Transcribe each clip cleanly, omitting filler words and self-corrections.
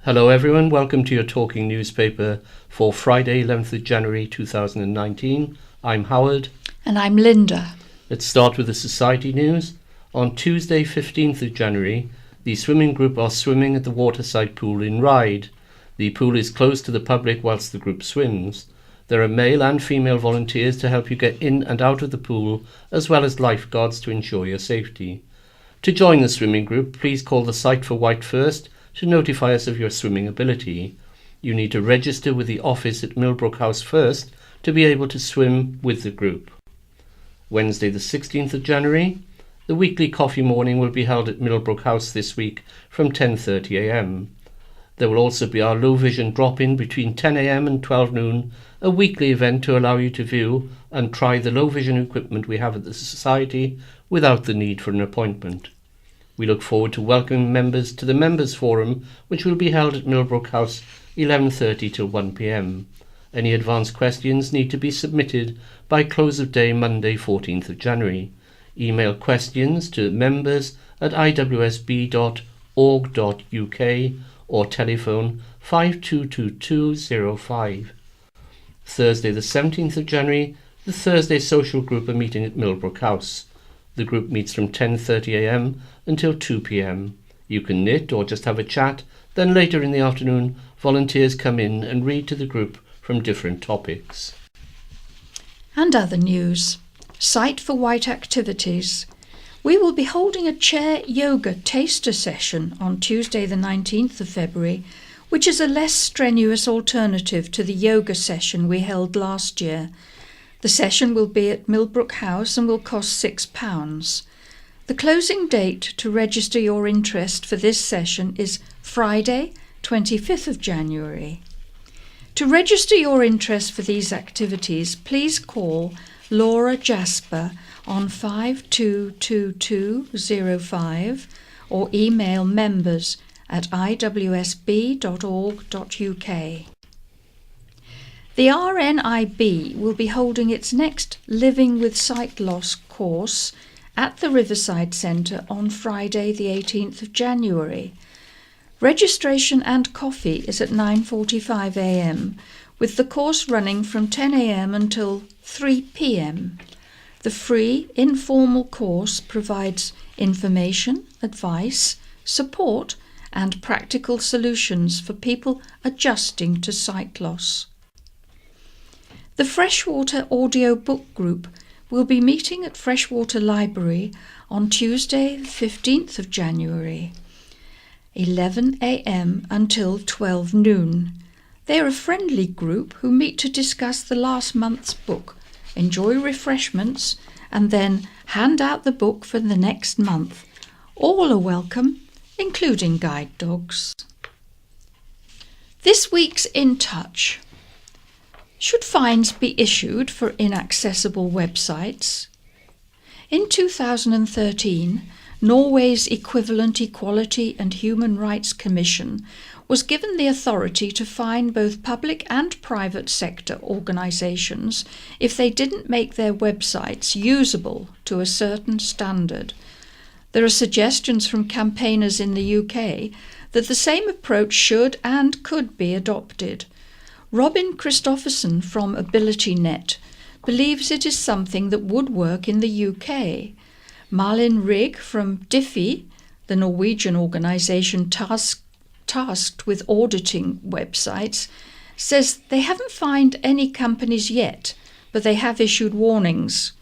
Hello everyone, welcome to your talking newspaper for Friday 11th of January 2019. I'm Howard. And I'm Linda. Let's start with the society news. On Tuesday 15th of January, the swimming group are swimming at the waterside pool in Ryde. The pool is closed to the public whilst the group swims. There are male and female volunteers to help you get in and out of the pool, as well as lifeguards to ensure your safety. To join the swimming group, please call the site for Wight first to notify us of your swimming ability. You need to register with the office at Millbrook House first to be able to swim with the group. Wednesday the 16th of January, the weekly coffee morning will be held at Millbrook House this week from 10:30 a.m. There will also be our low vision drop-in between 10 a.m. and 12 noon, a weekly event to allow you to view and try the low vision equipment we have at the Society without the need for an appointment. We look forward to welcoming members to the Members Forum, which will be held at Millbrook House 11:30 till 1 p.m. Any advance questions need to be submitted by close of day Monday 14th of January. Email questions to members@iwsb.org.uk or telephone 522205. Thursday the 17th of January, the Thursday social group are meeting at Millbrook House. The group meets from 10:30 a.m. until 2 p.m. You can knit or just have a chat, then later in the afternoon volunteers come in and read to the group from different topics. And other news. Site for Wight activities. We will be holding a chair yoga taster session on Tuesday the 19th of February, which is a less strenuous alternative to the yoga session we held last year. The session will be at Millbrook House and will cost £6. The closing date to register your interest for this session is Friday, 25th of January. To register your interest for these activities, please call Laura Jasper on 522205 or email members@iwsb.org.uk. The RNIB will be holding its next Living with Sight Loss course at the Riverside Centre on Friday the 18th of January. Registration and coffee is at 9:45 a.m, with the course running from 10 a.m. until 3 p.m. The free, informal course provides information, advice, support and practical solutions for people adjusting to sight loss. The Freshwater Audio Book Group will be meeting at Freshwater Library on Tuesday, 15th of January, 11 a.m. until 12 noon. They are a friendly group who meet to discuss the last month's book, enjoy refreshments, and then hand out the book for the next month. All are welcome, including guide dogs. This week's In Touch. Should fines be issued for inaccessible websites? In 2013, Norway's Equivalent Equality and Human Rights Commission was given the authority to fine both public and private sector organisations if they didn't make their websites usable to a certain standard. There are suggestions from campaigners in the UK that the same approach should and could be adopted. Robin Christopherson from AbilityNet believes it is something that would work in the UK. Malin Rigg from Diffie, the Norwegian organisation tasked with auditing websites, says they haven't fined any companies yet, but they have issued warnings.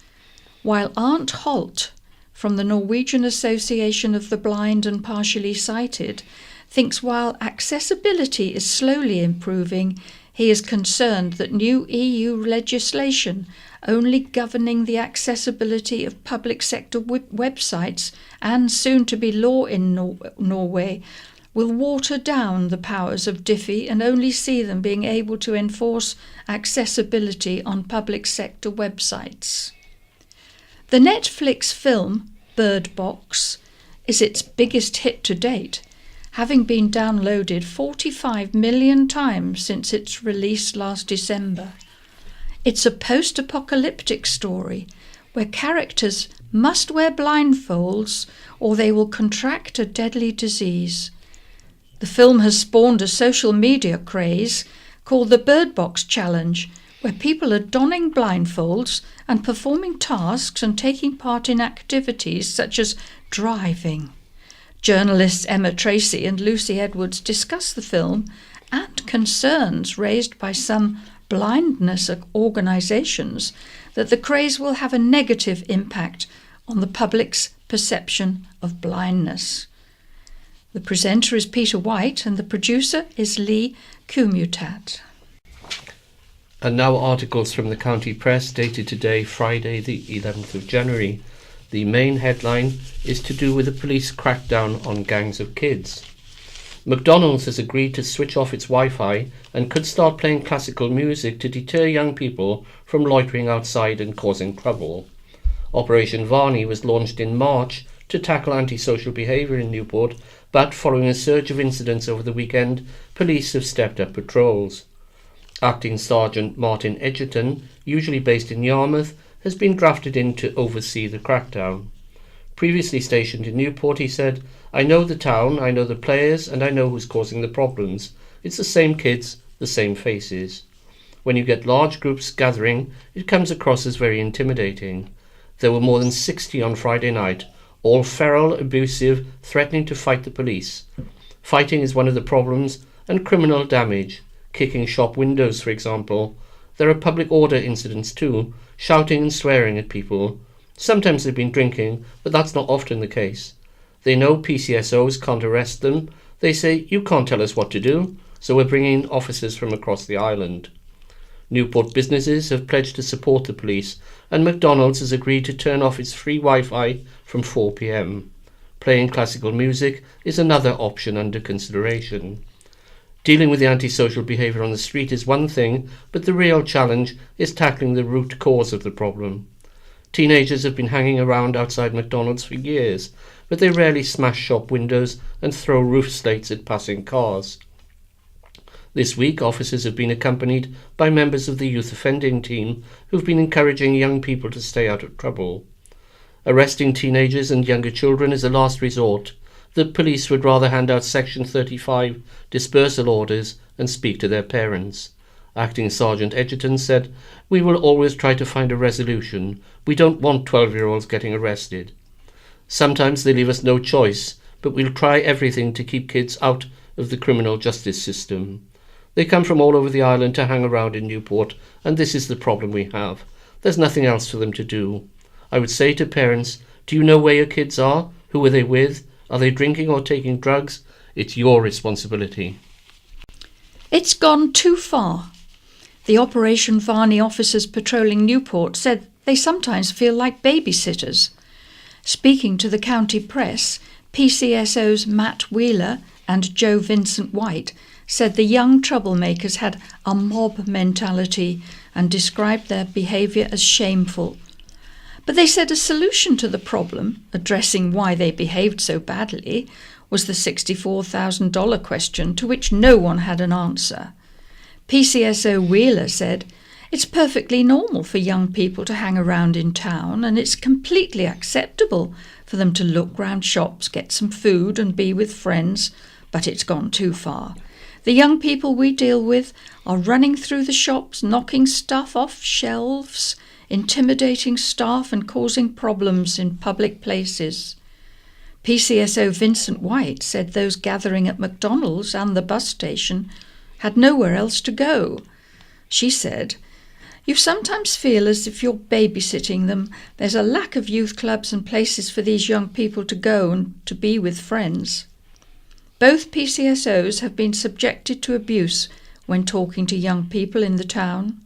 While Arnt Holt from the Norwegian Association of the Blind and Partially Sighted thinks while accessibility is slowly improving, he is concerned that new EU legislation only governing the accessibility of public sector websites and soon to be law in Norway will water down the powers of Diffie and only see them being able to enforce accessibility on public sector websites. The Netflix film Bird Box is its biggest hit to date, having been downloaded 45 million times since its release last December. It's a post-apocalyptic story where characters must wear blindfolds or they will contract a deadly disease. The film has spawned a social media craze called the Bird Box Challenge, where people are donning blindfolds and performing tasks and taking part in activities such as driving. Journalists Emma Tracy and Lucy Edwards discuss the film and concerns raised by some blindness organisations that the craze will have a negative impact on the public's perception of blindness. The presenter is Peter Wight and the producer is Lee Kumutat. And now articles from the county press dated today, Friday the 11th of January. The main headline is to do with the police crackdown on gangs of kids. McDonald's has agreed to switch off its Wi-Fi and could start playing classical music to deter young people from loitering outside and causing trouble. Operation Varney was launched in March to tackle antisocial behaviour in Newport, but following a surge of incidents over the weekend, police have stepped up patrols. Acting Sergeant Martin Edgerton, usually based in Yarmouth, has been drafted in to oversee the crackdown. Previously stationed in Newport, he said, "I know the town, I know the players, and I know who's causing the problems. It's the same kids, the same faces. When you get large groups gathering, it comes across as very intimidating. There were more than 60 on Friday night, all feral, abusive, threatening to fight the police. Fighting is one of the problems, and criminal damage, kicking shop windows, for example. There are public order incidents too, shouting and swearing at people. Sometimes they've been drinking, but that's not often the case. They know PCSOs can't arrest them. They say, you can't tell us what to do, so we're bringing in officers from across the island." Newport businesses have pledged to support the police, and McDonald's has agreed to turn off its free Wi-Fi from 4 p.m. Playing classical music is another option under consideration. Dealing with the antisocial behaviour on the street is one thing, but the real challenge is tackling the root cause of the problem. Teenagers have been hanging around outside McDonald's for years, but they rarely smash shop windows and throw roof slates at passing cars. This week, officers have been accompanied by members of the youth offending team who've been encouraging young people to stay out of trouble. Arresting teenagers and younger children is a last resort. The police would rather hand out Section 35 dispersal orders and speak to their parents. Acting Sergeant Edgerton said, "We will always try to find a resolution. We don't want 12-year-olds getting arrested. Sometimes they leave us no choice, but we'll try everything to keep kids out of the criminal justice system. They come from all over the island to hang around in Newport, and this is the problem we have. There's nothing else for them to do. I would say to parents, do you know where your kids are? Who are they with? Are they drinking or taking drugs? It's your responsibility." It's gone too far. The Operation Varney officers patrolling Newport said they sometimes feel like babysitters. Speaking to the county press, PCSO's Matt Wheeler and Joe Vincent Wight said the young troublemakers had a mob mentality and described their behaviour as shameful. But they said a solution to the problem, addressing why they behaved so badly, was the $64,000 question to which no one had an answer. PCSO Wheeler said, "It's perfectly normal for young people to hang around in town, and it's completely acceptable for them to look round shops, get some food and be with friends, but it's gone too far. The young people we deal with are running through the shops, knocking stuff off shelves, intimidating staff and causing problems in public places." PCSO Vincent Wight said those gathering at McDonald's and the bus station had nowhere else to go. She said, "You sometimes feel as if you're babysitting them. There's a lack of youth clubs and places for these young people to go and to be with friends." Both PCSOs have been subjected to abuse when talking to young people in the town.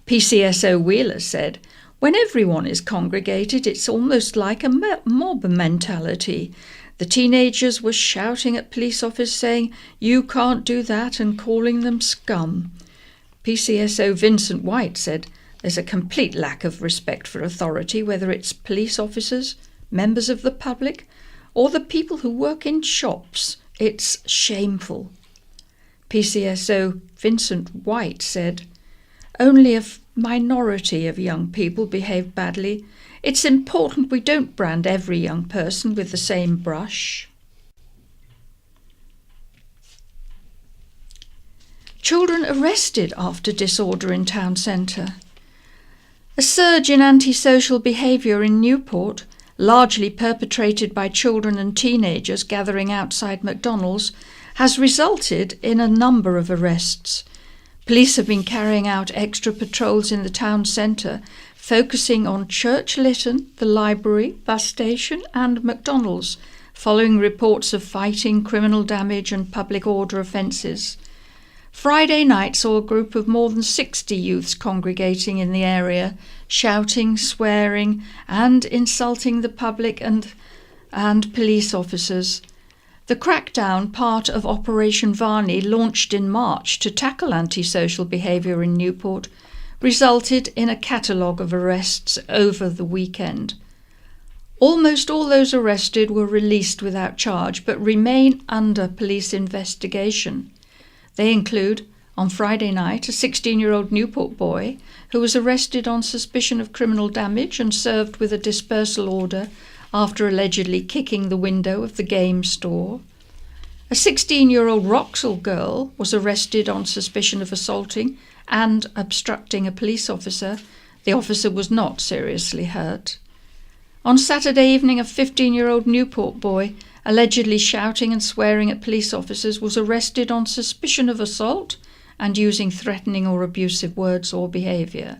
PCSO Wheeler said, "When everyone is congregated, it's almost like a mob mentality. The teenagers were shouting at police officers saying, 'You can't do that,' and calling them scum." PCSO Vincent Wight said, "There's a complete lack of respect for authority, whether it's police officers, members of the public, or the people who work in shops. It's shameful." PCSO Vincent Wight said, "Only a minority of young people behave badly. It's important we don't brand every young person with the same brush." Children arrested after disorder in town centre. A surge in antisocial behaviour in Newport, largely perpetrated by children and teenagers gathering outside McDonald's, has resulted in a number of arrests. Police have been carrying out extra patrols in the town centre, focusing on Church Lytton, the library, bus station and McDonald's, following reports of fighting, criminal damage and public order offences. Friday night saw a group of more than 60 youths congregating in the area, shouting, swearing and insulting the public and police officers. The crackdown, part of Operation Varney, launched in March to tackle antisocial behaviour in Newport, resulted in a catalogue of arrests over the weekend. Almost all those arrested were released without charge but remain under police investigation. They include, on Friday night, a 16-year-old Newport boy who was arrested on suspicion of criminal damage and served with a dispersal order after allegedly kicking the window of the game store. A 16-year-old Wroxall girl was arrested on suspicion of assaulting and obstructing a police officer. The officer was not seriously hurt. On Saturday evening, a 15-year-old Newport boy, allegedly shouting and swearing at police officers, was arrested on suspicion of assault and using threatening or abusive words or behaviour.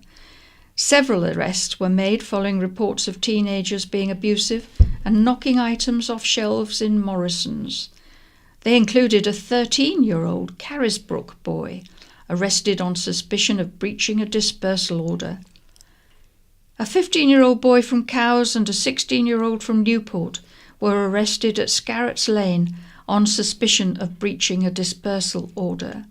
Several arrests were made following reports of teenagers being abusive and knocking items off shelves in Morrison's. They included a 13-year-old Carisbrook boy, arrested on suspicion of breaching a dispersal order. A 15-year-old boy from Cowes and a 16-year-old from Newport were arrested at Scarrett's Lane on suspicion of breaching a dispersal order.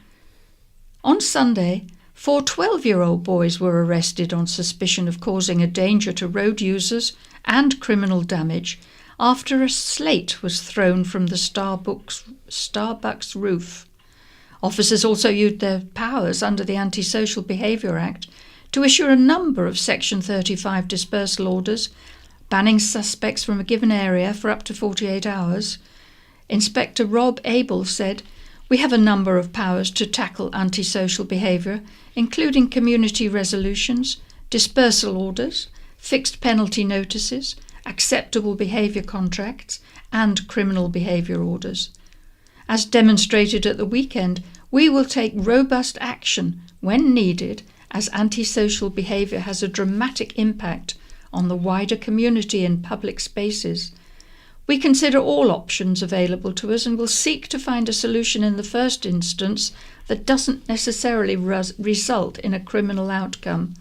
On Sunday, 4 12-year-old boys were arrested on suspicion of causing a danger to road users and criminal damage after a slate was thrown from the Starbucks roof. Officers also used their powers under the Antisocial Behaviour Act to issue a number of Section 35 dispersal orders, banning suspects from a given area for up to 48 hours. Inspector Rob Abel said, "We have a number of powers to tackle antisocial behaviour, including community resolutions, dispersal orders, fixed penalty notices, acceptable behaviour contracts and criminal behaviour orders. As demonstrated at the weekend, we will take robust action when needed, as antisocial behaviour has a dramatic impact on the wider community in public spaces. We consider all options available to us and will seek to find a solution in the first instance that doesn't necessarily result in a criminal outcome.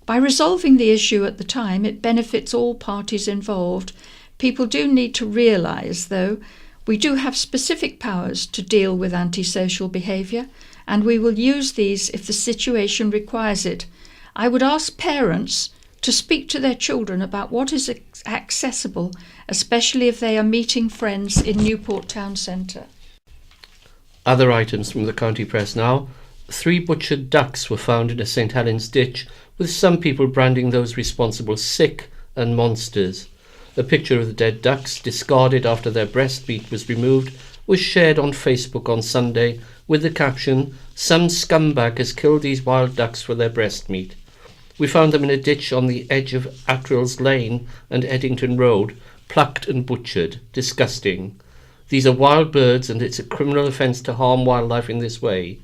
By resolving the issue at the time, it benefits all parties involved. People do need to realise, though, we do have specific powers to deal with antisocial behaviour, and we will use these if the situation requires it. I would ask parents to speak to their children about what is accessible, especially if they are meeting friends in Newport Town Centre." Other items from the county press now. 3 butchered ducks were found in a St Helens ditch, with some people branding those responsible sick and monsters. A picture of the dead ducks, discarded after their breast meat was removed, was shared on Facebook on Sunday with the caption, "Some scumbag has killed these wild ducks for their breast meat. We found them in a ditch on the edge of Atrills Lane and Eddington Road, plucked and butchered. Disgusting. These are wild birds and it's a criminal offence to harm wildlife in this way.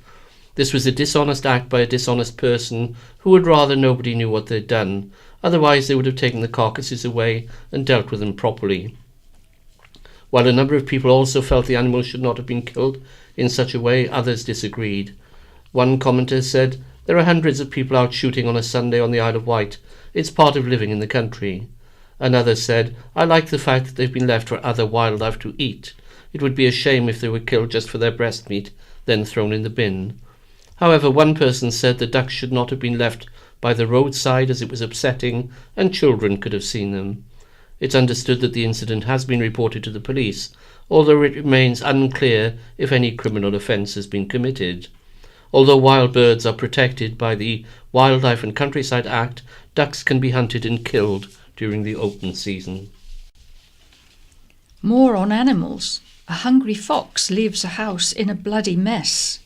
This was a dishonest act by a dishonest person who would rather nobody knew what they'd done. Otherwise they would have taken the carcasses away and dealt with them properly." While a number of people also felt the animals should not have been killed in such a way, others disagreed. One commenter said, "There are hundreds of people out shooting on a Sunday on the Isle of Wight. It's part of living in the country." Another said, "I like the fact that they've been left for other wildlife to eat. It would be a shame if they were killed just for their breast meat, then thrown in the bin." However, one person said the ducks should not have been left by the roadside as it was upsetting and children could have seen them. It's understood that the incident has been reported to the police, although it remains unclear if any criminal offence has been committed. Although wild birds are protected by the Wildlife and Countryside Act, ducks can be hunted and killed during the open season. More on animals. A hungry fox leaves a house in a bloody mess.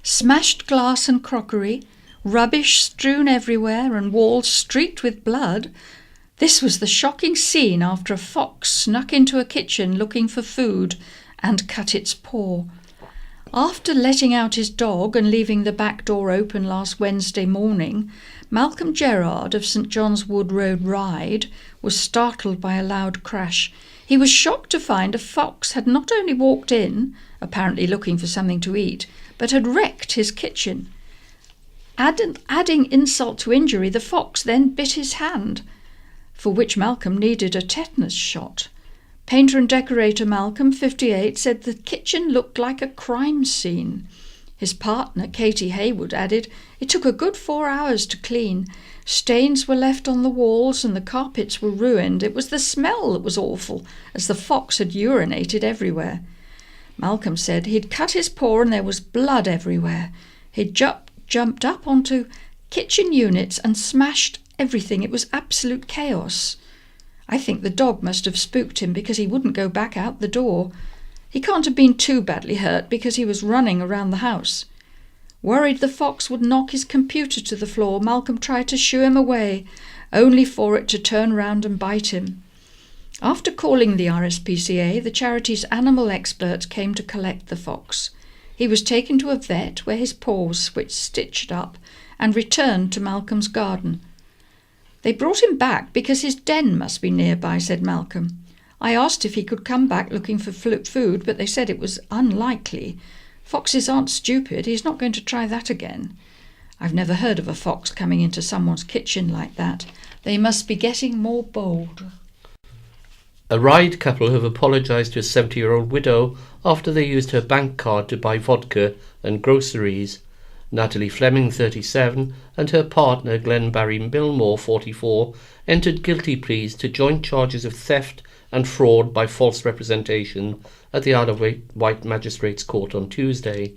Smashed glass and crockery, rubbish strewn everywhere and walls streaked with blood. This was the shocking scene after a fox snuck into a kitchen looking for food and cut its paw. After letting out his dog and leaving the back door open last Wednesday morning, Malcolm Gerard of St John's Wood Road, Ryde, was startled by a loud crash. He was shocked to find a fox had not only walked in, apparently looking for something to eat, but had wrecked his kitchen. Adding insult to injury, the fox then bit his hand, for which Malcolm needed a tetanus shot. Painter and decorator Malcolm, 58, said the kitchen looked like a crime scene. His partner, Katie Haywood, added, "It took a good 4 hours to clean. Stains were left on the walls and the carpets were ruined. It was the smell that was awful, as the fox had urinated everywhere." Malcolm said he'd cut his paw and there was blood everywhere. He'd jumped up onto kitchen units and smashed everything. It was absolute chaos. I think the dog must have spooked him because he wouldn't go back out the door. He can't have been too badly hurt because he was running around the house. Worried the fox would knock his computer to the floor, Malcolm tried to shoo him away, only for it to turn round and bite him. After calling the RSPCA, the charity's animal experts came to collect the fox. He was taken to a vet where his paw was stitched up and returned to Malcolm's garden. "They brought him back because his den must be nearby," said Malcolm. "I asked if he could come back looking for food, but they said it was unlikely. Foxes aren't stupid. He's not going to try that again. I've never heard of a fox coming into someone's kitchen like that. They must be getting more bold." A Ryde couple have apologised to a 70-year-old widow after they used her bank card to buy vodka and groceries. Natalie Fleming, 37, and her partner Glenn Barry Milmore, 44, entered guilty pleas to joint charges of theft and fraud by false representation at the Isle of Wight Magistrates Court on Tuesday.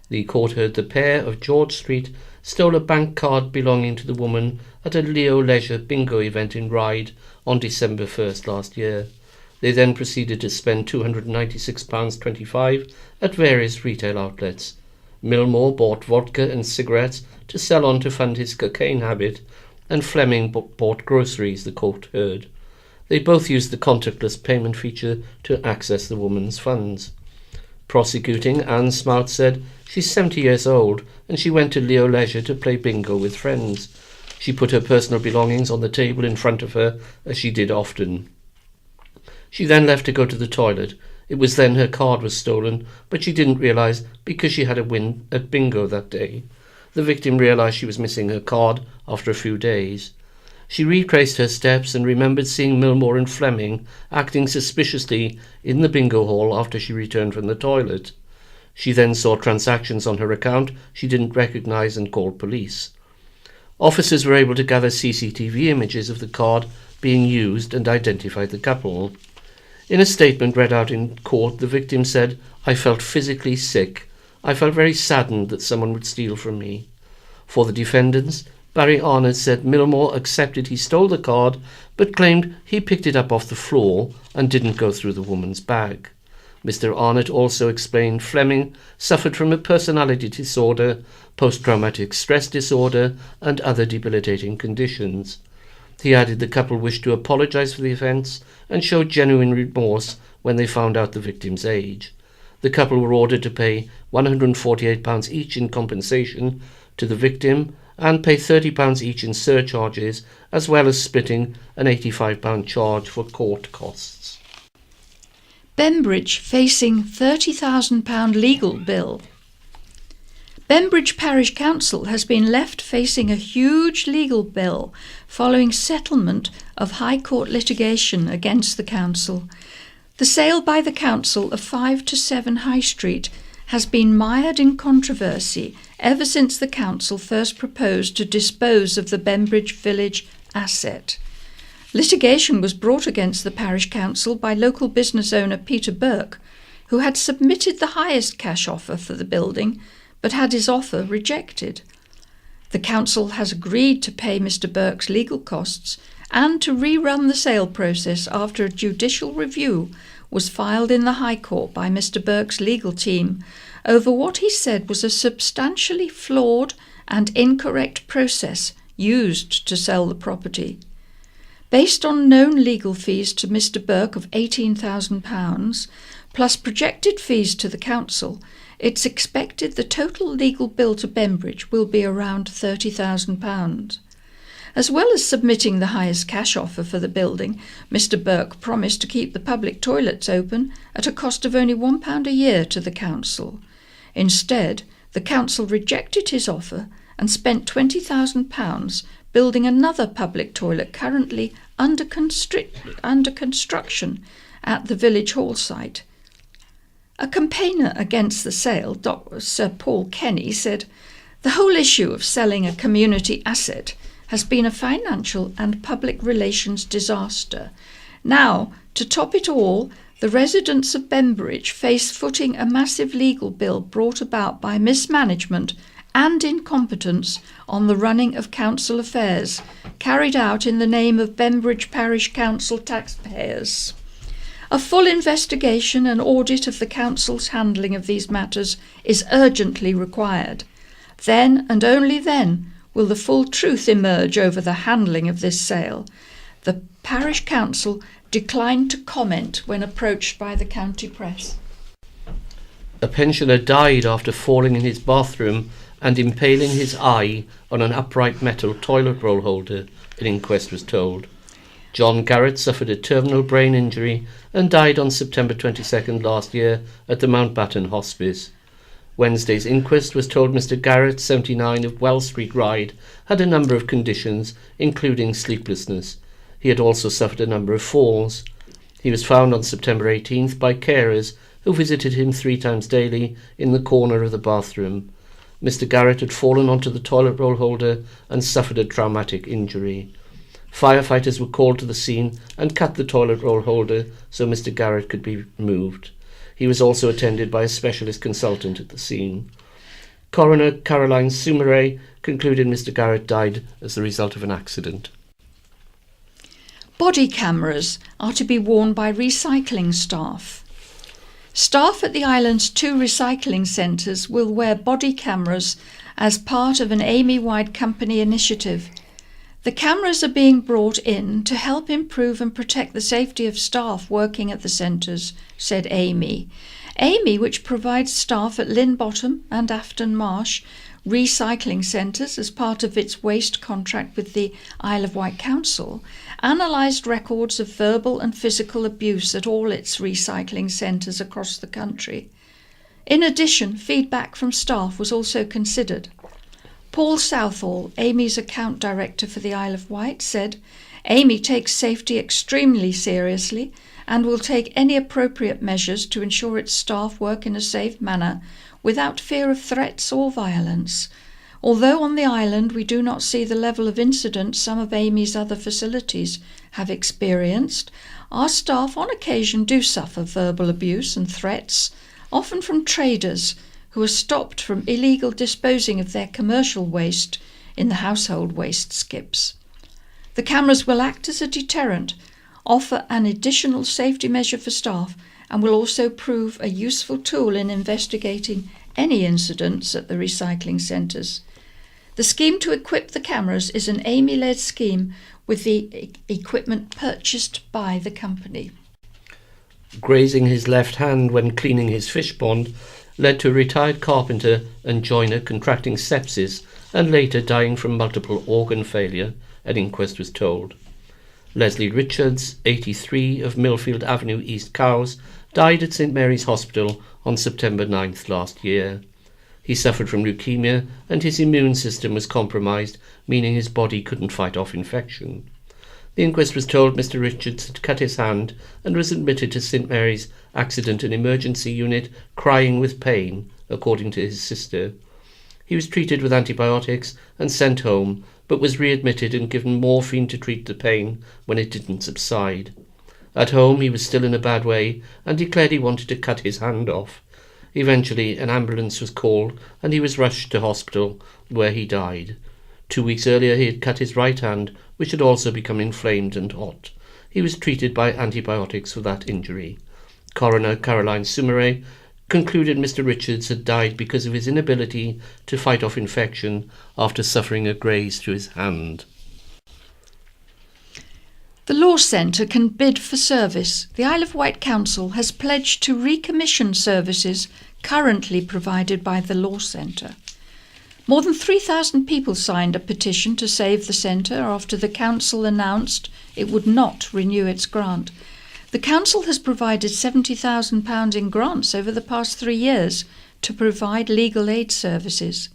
The court heard the pair of George Street stole a bank card belonging to the woman at a Leo Leisure bingo event in Ryde on December 1st last year. They then proceeded to spend £296.25 at various retail outlets. Milmore bought vodka and cigarettes to sell on to fund his cocaine habit, and Fleming bought groceries, the court heard. They both used the contactless payment feature to access the woman's funds. Prosecuting Anne Smout said she's 70 years old and she went to Leo Leisure to play bingo with friends. She put her personal belongings on the table in front of her, as she did often. She then left to go to the toilet. It was then her card was stolen, but she didn't realise because she had a win at bingo that day. The victim realised she was missing her card after a few days. She retraced her steps and remembered seeing Milmore and Fleming acting suspiciously in the bingo hall after she returned from the toilet. She then saw transactions on her account she didn't recognise and called police. Officers were able to gather CCTV images of the card being used and identified the couple. In a statement read out in court, the victim said, "I felt physically sick. I felt very saddened that someone would steal from me." For the defendants, Barry Arnott said Milmore accepted he stole the card, but claimed he picked it up off the floor and didn't go through the woman's bag. Mr. Arnott also explained Fleming suffered from a personality disorder, post-traumatic stress disorder, and other debilitating conditions. He added the couple wished to apologise for the offence and showed genuine remorse when they found out the victim's age. The couple were ordered to pay £148 each in compensation to the victim and pay £30 each in surcharges, as well as splitting an £85 charge for court costs. Bembridge facing £30,000 legal bill. Bembridge Parish Council has been left facing a huge legal bill following settlement of High Court litigation against the council. The sale by the council of 5 to 7 High Street has been mired in controversy ever since the council first proposed to dispose of the Bembridge Village asset. Litigation was brought against the parish council by local business owner Peter Burke, who had submitted the highest cash offer for the building but had his offer rejected. The council has agreed to pay Mr. Burke's legal costs and to rerun the sale process after a judicial review was filed in the High Court by Mr. Burke's legal team over what he said was a substantially flawed and incorrect process used to sell the property. Based on known legal fees to Mr. Burke of £18,000, plus projected fees to the council, it's expected the total legal bill to Bembridge will be around £30,000. As well as submitting the highest cash offer for the building, Mr. Burke promised to keep the public toilets open at a cost of only £1 a year to the council. Instead, the council rejected his offer and spent £20,000 building another public toilet currently under construction at the village hall site. A campaigner against the sale, Sir Paul Kenny, said, "The whole issue of selling a community asset has been a financial and public relations disaster. Now, to top it all, the residents of Bembridge face footing a massive legal bill brought about by mismanagement and incompetence on the running of council affairs, carried out in the name of Bembridge Parish Council taxpayers. A full investigation and audit of the council's handling of these matters is urgently required. Then, and only then, will the full truth emerge over the handling of this sale." The parish council declined to comment when approached by the county press. A pensioner died after falling in his bathroom and impaling his eye on an upright metal toilet roll holder, an inquest was told. John Garrett suffered a terminal brain injury and died on September 22nd last year at the Mountbatten Hospice. Wednesday's inquest was told Mr. Garrett, 79, of Well Street, Ryde, had a number of conditions, including sleeplessness. He had also suffered a number of falls. He was found on September 18th by carers who visited him 3 times daily in the corner of the bathroom. Mr. Garrett had fallen onto the toilet roll holder and suffered a traumatic injury. Firefighters were called to the scene and cut the toilet roll holder so Mr. Garrett could be removed. He was also attended by a specialist consultant at the scene. Coroner Caroline Soumaret concluded Mr. Garrett died as the result of an accident. Body cameras are to be worn by recycling staff. Staff at the island's 2 recycling centres will wear body cameras as part of an Amy Wight Company initiative. The cameras are being brought in to help improve and protect the safety of staff working at the centres, said Amy. Amy, which provides staff at Lynbottom and Afton Marsh recycling centres as part of its waste contract with the Isle of Wight Council, analysed records of verbal and physical abuse at all its recycling centres across the country. In addition, feedback from staff was also considered. Paul Southall, Amy's account director for the Isle of Wight, said, "Amy takes safety extremely seriously and will take any appropriate measures to ensure its staff work in a safe manner without fear of threats or violence. Although on the island we do not see the level of incident some of Amy's other facilities have experienced, our staff on occasion do suffer verbal abuse and threats, often from traders who are stopped from illegal disposing of their commercial waste in the household waste skips. The cameras will act as a deterrent, offer an additional safety measure for staff, and will also prove a useful tool in investigating any incidents at the recycling centres. The scheme to equip the cameras is an Amy-led scheme with the equipment purchased by the company." Grazing his left hand when cleaning his fish pond led to a retired carpenter and joiner contracting sepsis and later dying from multiple organ failure, an inquest was told. Leslie Richards, 83, of Millfield Avenue, East Cowes, died at St Mary's Hospital on September 9th last year. He suffered from leukemia and his immune system was compromised, meaning his body couldn't fight off infection. The inquest was told Mr. Richards had cut his hand and was admitted to St Mary's Accident and Emergency Unit, crying with pain, according to his sister. He was treated with antibiotics and sent home, but was readmitted and given morphine to treat the pain when it didn't subside. At home he was still in a bad way and declared he wanted to cut his hand off. Eventually an ambulance was called and he was rushed to hospital, where he died. 2 weeks earlier he had cut his right hand, which had also become inflamed and hot. He was treated by antibiotics for that injury. Coroner Caroline Soumaret concluded Mr. Richards had died because of his inability to fight off infection after suffering a graze to his hand. The Law Centre can bid for service. The Isle of Wight Council has pledged to recommission services currently provided by the Law Centre. More than 3,000 people signed a petition to save the centre after the council announced it would not renew its grant. The council has provided £70,000 in grants over the past 3 years to provide legal aid services.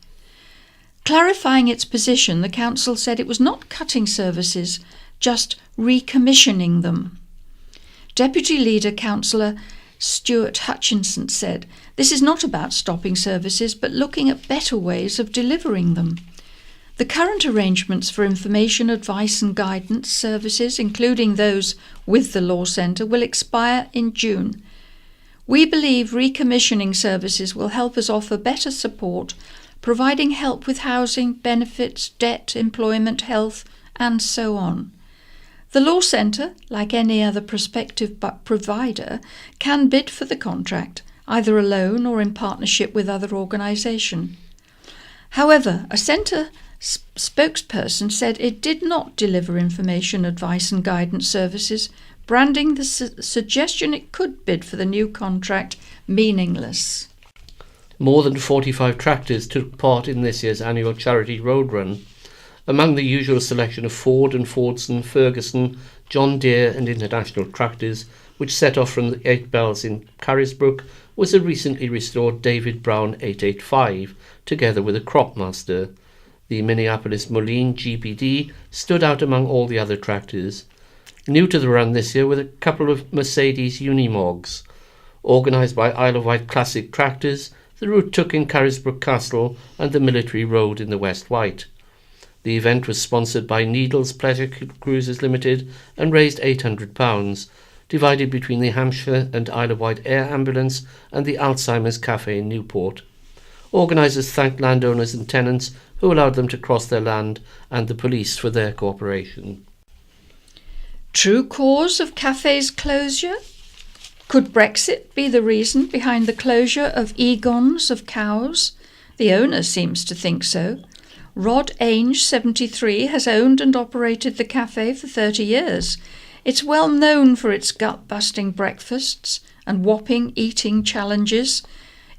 Clarifying its position, the council said it was not cutting services, just recommissioning them. Deputy Leader Councillor Stuart Hutchinson said, "This is not about stopping services, but looking at better ways of delivering them. The current arrangements for information, advice and guidance services, including those with the Law Centre, will expire in June. We believe recommissioning services will help us offer better support, providing help with housing, benefits, debt, employment, health, and so on. The Law Centre, like any other prospective provider, can bid for the contract, either alone or in partnership with other organisation. However, a centre spokesperson said it did not deliver information, advice and guidance services, branding the suggestion it could bid for the new contract meaningless." More than 45 tractors took part in this year's annual charity road run. Among the usual selection of Ford and Fordson, Ferguson, John Deere and International tractors, which set off from the 8 Bells in Carisbrooke, was a recently restored David Brown 885, together with a Cropmaster. The Minneapolis Moline GBD stood out among all the other tractors. New to the run this year were a couple of Mercedes Unimogs. Organised by Isle of Wight Classic Tractors, the route took in Carisbrooke Castle and the Military Road in the West Wight. The event was sponsored by Needles Pleasure Cruises Limited and raised £800, divided between the Hampshire and Isle of Wight Air Ambulance and the Alzheimer's Cafe in Newport. Organisers thanked landowners and tenants who allowed them to cross their land and the police for their cooperation. True cause of cafes' closure? Could Brexit be the reason behind the closure of Egon's of Cowes? The owner seems to think so. Rod Ainge, 73, has owned and operated the cafe for 30 years. It's well known for its gut-busting breakfasts and whopping eating challenges.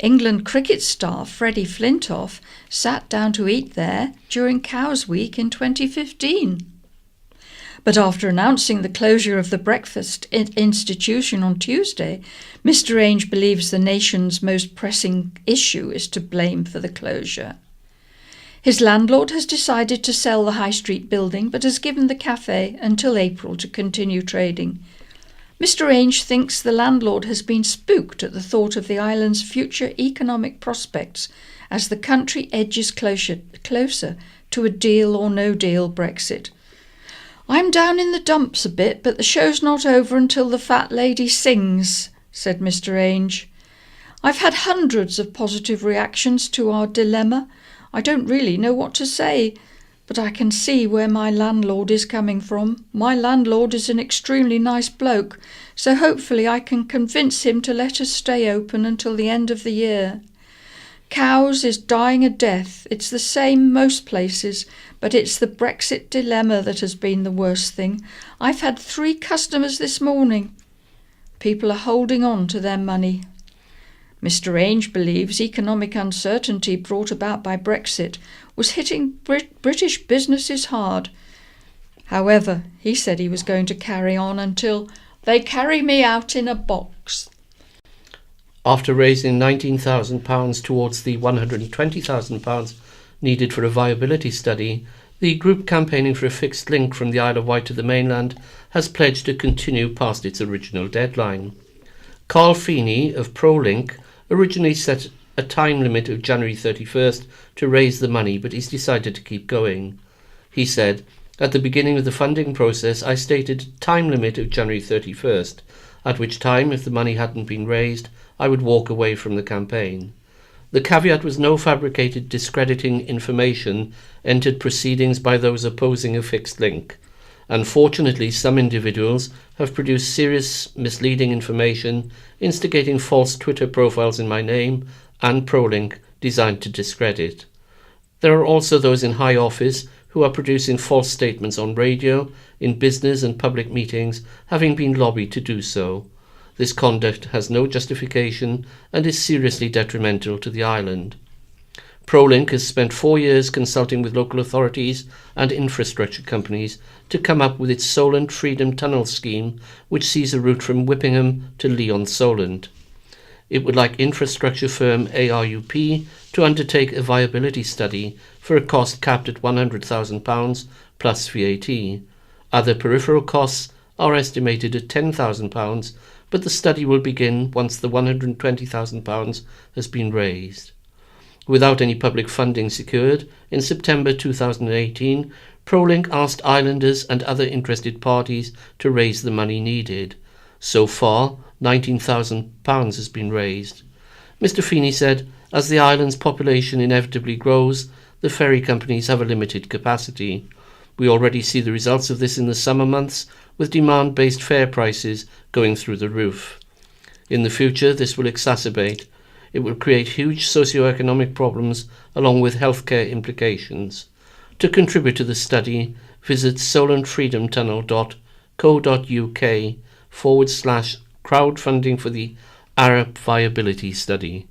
England cricket star Freddie Flintoff sat down to eat there during Cows Week in 2015. But after announcing the closure of the breakfast institution on Tuesday, Mr. Ainge believes the nation's most pressing issue is to blame for the closure. His landlord has decided to sell the High Street building, but has given the cafe until April to continue trading. Mr. Ainge thinks the landlord has been spooked at the thought of the island's future economic prospects as the country edges closer to a deal or no deal Brexit. "I'm down in the dumps a bit, but the show's not over until the fat lady sings," said Mr. Ainge. "I've had hundreds of positive reactions to our dilemma. I don't really know what to say, but I can see where my landlord is coming from. My landlord is an extremely nice bloke, so hopefully I can convince him to let us stay open until the end of the year. Cows is dying a death. It's the same most places, but it's the Brexit dilemma that has been the worst thing. I've had 3 customers this morning. People are holding on to their money." Mr. Ainge believes economic uncertainty brought about by Brexit was hitting British businesses hard. However, he said he was going to carry on until they carry me out in a box. After raising £19,000 towards the £120,000 needed for a viability study, the group campaigning for a fixed link from the Isle of Wight to the mainland has pledged to continue past its original deadline. Carl Feeney of ProLink originally set a time limit of January 31st to raise the money, but he's decided to keep going. He said, "At the beginning of the funding process, I stated a time limit of January 31st, at which time, if the money hadn't been raised, I would walk away from the campaign. The caveat was no fabricated discrediting information entered proceedings by those opposing a fixed link. Unfortunately, some individuals have produced serious misleading information, instigating false Twitter profiles in my name and ProLink designed to discredit. There are also those in high office who are producing false statements on radio, in business and public meetings, having been lobbied to do so. This conduct has no justification and is seriously detrimental to the island. ProLink has spent 4 years consulting with local authorities and infrastructure companies to come up with its Solent Freedom Tunnel scheme, which sees a route from Whippingham to Leon Solent. It would like infrastructure firm ARUP to undertake a viability study for a cost capped at £100,000 plus VAT. Other peripheral costs are estimated at £10,000, but the study will begin once the £120,000 has been raised. Without any public funding secured, in September 2018, ProLink asked islanders and other interested parties to raise the money needed. So far, £19,000 has been raised. Mr. Feeney said, as the island's population inevitably grows, the ferry companies have a limited capacity. We already see the results of this in the summer months, with demand-based fare prices going through the roof. In the future, this will exacerbate. It will create huge socio-economic problems along with healthcare implications. To contribute to the study, visit solentfreedomtunnel.co.uk/crowdfunding for the Arab viability study.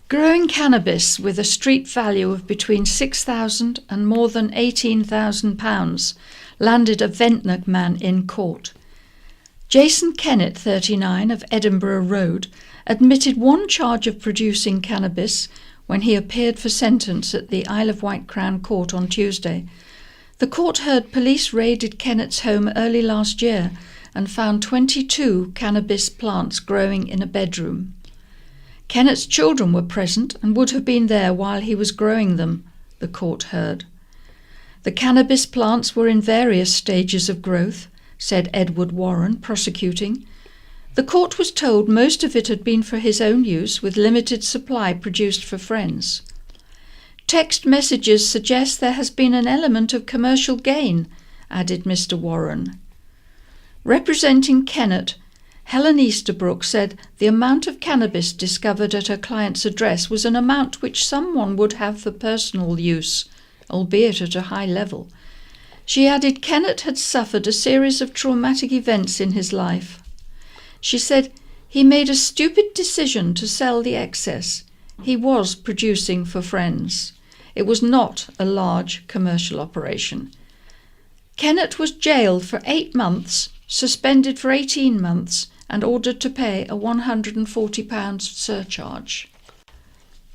Growing cannabis with a street value of between £6,000 and more than £18,000 landed a Ventnor man in court. Jason Kennett, 39, of Edinburgh Road, admitted one charge of producing cannabis when he appeared for sentence at the Isle of Wight Crown Court on Tuesday. The court heard police raided Kennett's home early last year and found 22 cannabis plants growing in a bedroom. Kennett's children were present and would have been there while he was growing them, the court heard. The cannabis plants were in various stages of growth, said Edward Warren, prosecuting. The court was told most of it had been for his own use, with limited supply produced for friends. Text messages suggest there has been an element of commercial gain, added Mr. Warren. Representing Kennett, Helen Easterbrook said the amount of cannabis discovered at her client's address was an amount which someone would have for personal use, albeit at a high level. She added Kennett had suffered a series of traumatic events in his life. She said he made a stupid decision to sell the excess. He was producing for friends. It was not a large commercial operation. Kennett was jailed for 8 months, suspended for 18 months, and ordered to pay a £140 surcharge.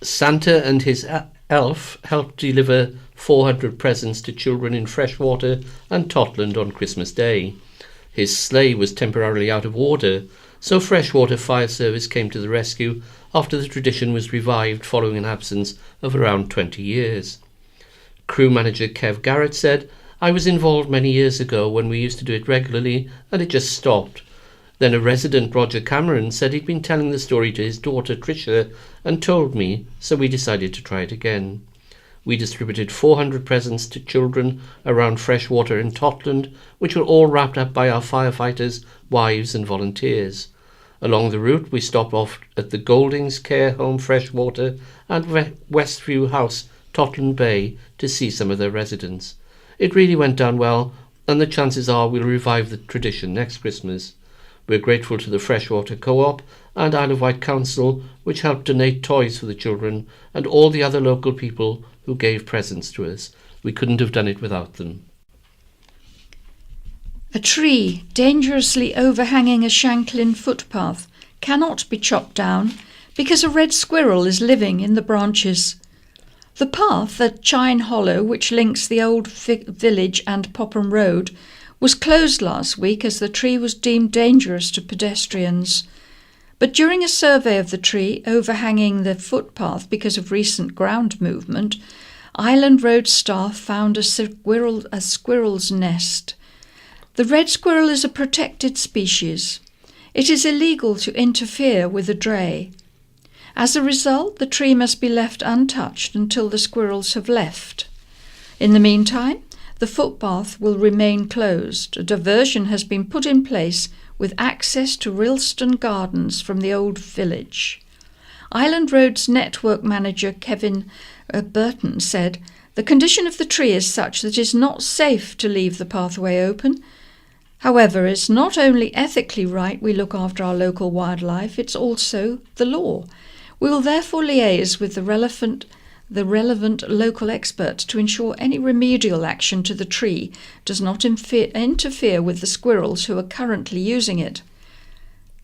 Santa and his elf helped deliver 400 presents to children in Freshwater and Totland on Christmas Day. His sleigh was temporarily out of order, so Freshwater Fire Service came to the rescue after the tradition was revived following an absence of around 20 years. Crew manager Kev Garrett said, "I was involved many years ago when we used to do it regularly and it just stopped. Then a resident, Roger Cameron, said he'd been telling the story to his daughter Tricia and told me, so we decided to try it again. We distributed 400 presents to children around Freshwater in Totland, which were all wrapped up by our firefighters, wives and volunteers. Along the route we stopped off at the Goldings Care Home Freshwater and Westview House, Totland Bay, to see some of their residents. It really went down well, and the chances are we'll revive the tradition next Christmas. We're grateful to the Freshwater Co-op and Isle of Wight Council, which helped donate toys for the children, and all the other local people who gave presents to us. We couldn't have done it without them." A tree dangerously overhanging a Shanklin footpath cannot be chopped down because a red squirrel is living in the branches. The path at Chine Hollow, which links the old village and Popham Road, was closed last week as the tree was deemed dangerous to pedestrians. But during a survey of the tree overhanging the footpath because of recent ground movement, Island Road staff found a squirrel's nest. The red squirrel is a protected species. It is illegal to interfere with a dray. As a result, the tree must be left untouched until the squirrels have left. In the meantime, the footpath will remain closed. A diversion has been put in place with access to Rilston Gardens from the old village. Island Road's network manager Kevin Burton said, "The condition of the tree is such that it is not safe to leave the pathway open. However, it's not only ethically right we look after our local wildlife, it's also the law. We will therefore liaise with the relevant local experts to ensure any remedial action to the tree does not interfere with the squirrels who are currently using it.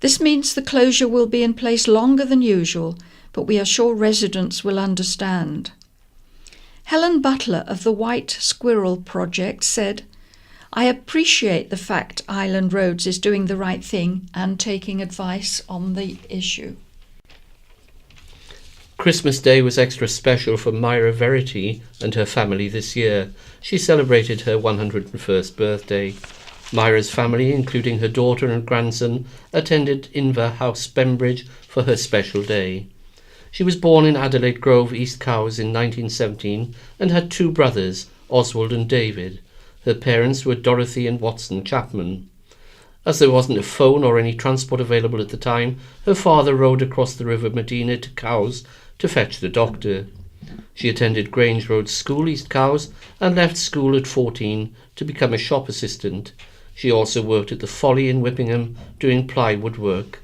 This means the closure will be in place longer than usual, but we are sure residents will understand." Helen Butler of the Wight Squirrel Project said, "I appreciate the fact Island Roads is doing the right thing and taking advice on the issue." Christmas Day was extra special for Myra Verity and her family this year. She celebrated her 101st birthday. Myra's family, including her daughter and grandson, attended Inver House, Bembridge, for her special day. She was born in Adelaide Grove, East Cowes in 1917 and had two brothers, Oswald and David. Her parents were Dorothy and Watson Chapman. As there wasn't a phone or any transport available at the time, her father rowed across the River Medina to Cowes to fetch the doctor. She attended Grange Road School, East Cowes, and left school at 14 to become a shop assistant. She also worked at the Folly in Whippingham doing plywood work.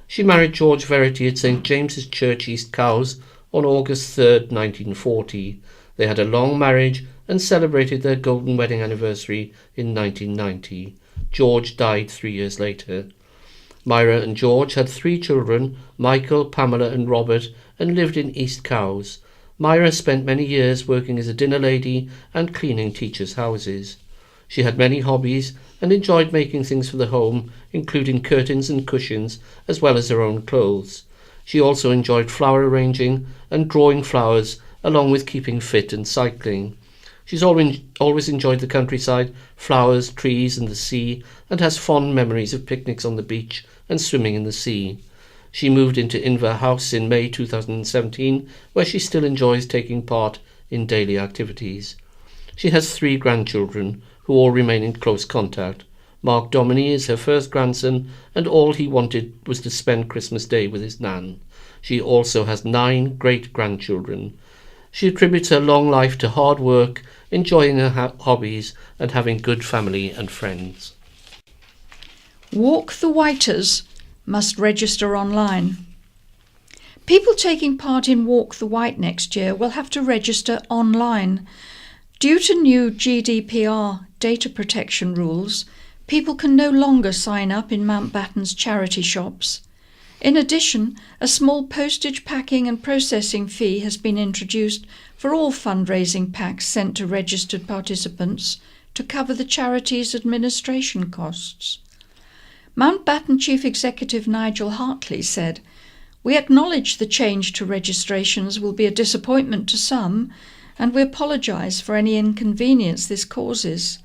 She married George Verity at St James's Church, East Cowes, on August 3rd, 1940. They had a long marriage and celebrated their golden wedding anniversary in 1990. George died 3 years later. Myra and George had 3 children, Michael, Pamela and Robert, and lived in East Cowes. Myra spent many years working as a dinner lady and cleaning teachers' houses. She had many hobbies and enjoyed making things for the home, including curtains and cushions, as well as her own clothes. She also enjoyed flower arranging and drawing flowers, along with keeping fit and cycling. She's always enjoyed the countryside, flowers, trees and the sea, and has fond memories of picnics on the beach and swimming in the sea. She moved into Inver House in May 2017, where she still enjoys taking part in daily activities. She has 3 grandchildren, who all remain in close contact. Mark Dominey is her first grandson, and all he wanted was to spend Christmas Day with his nan. She also has 9 great-grandchildren. She attributes her long life to hard work, enjoying her hobbies, and having good family and friends. Walk the Wighters must register online. People taking part in Walk the Wight next year will have to register online. Due to new GDPR data protection rules, people can no longer sign up in Mountbatten's charity shops. In addition, a small postage packing and processing fee has been introduced for all fundraising packs sent to registered participants to cover the charity's administration costs. Mountbatten Chief Executive Nigel Hartley said, "We acknowledge the change to registrations will be a disappointment to some, and we apologise for any inconvenience this causes.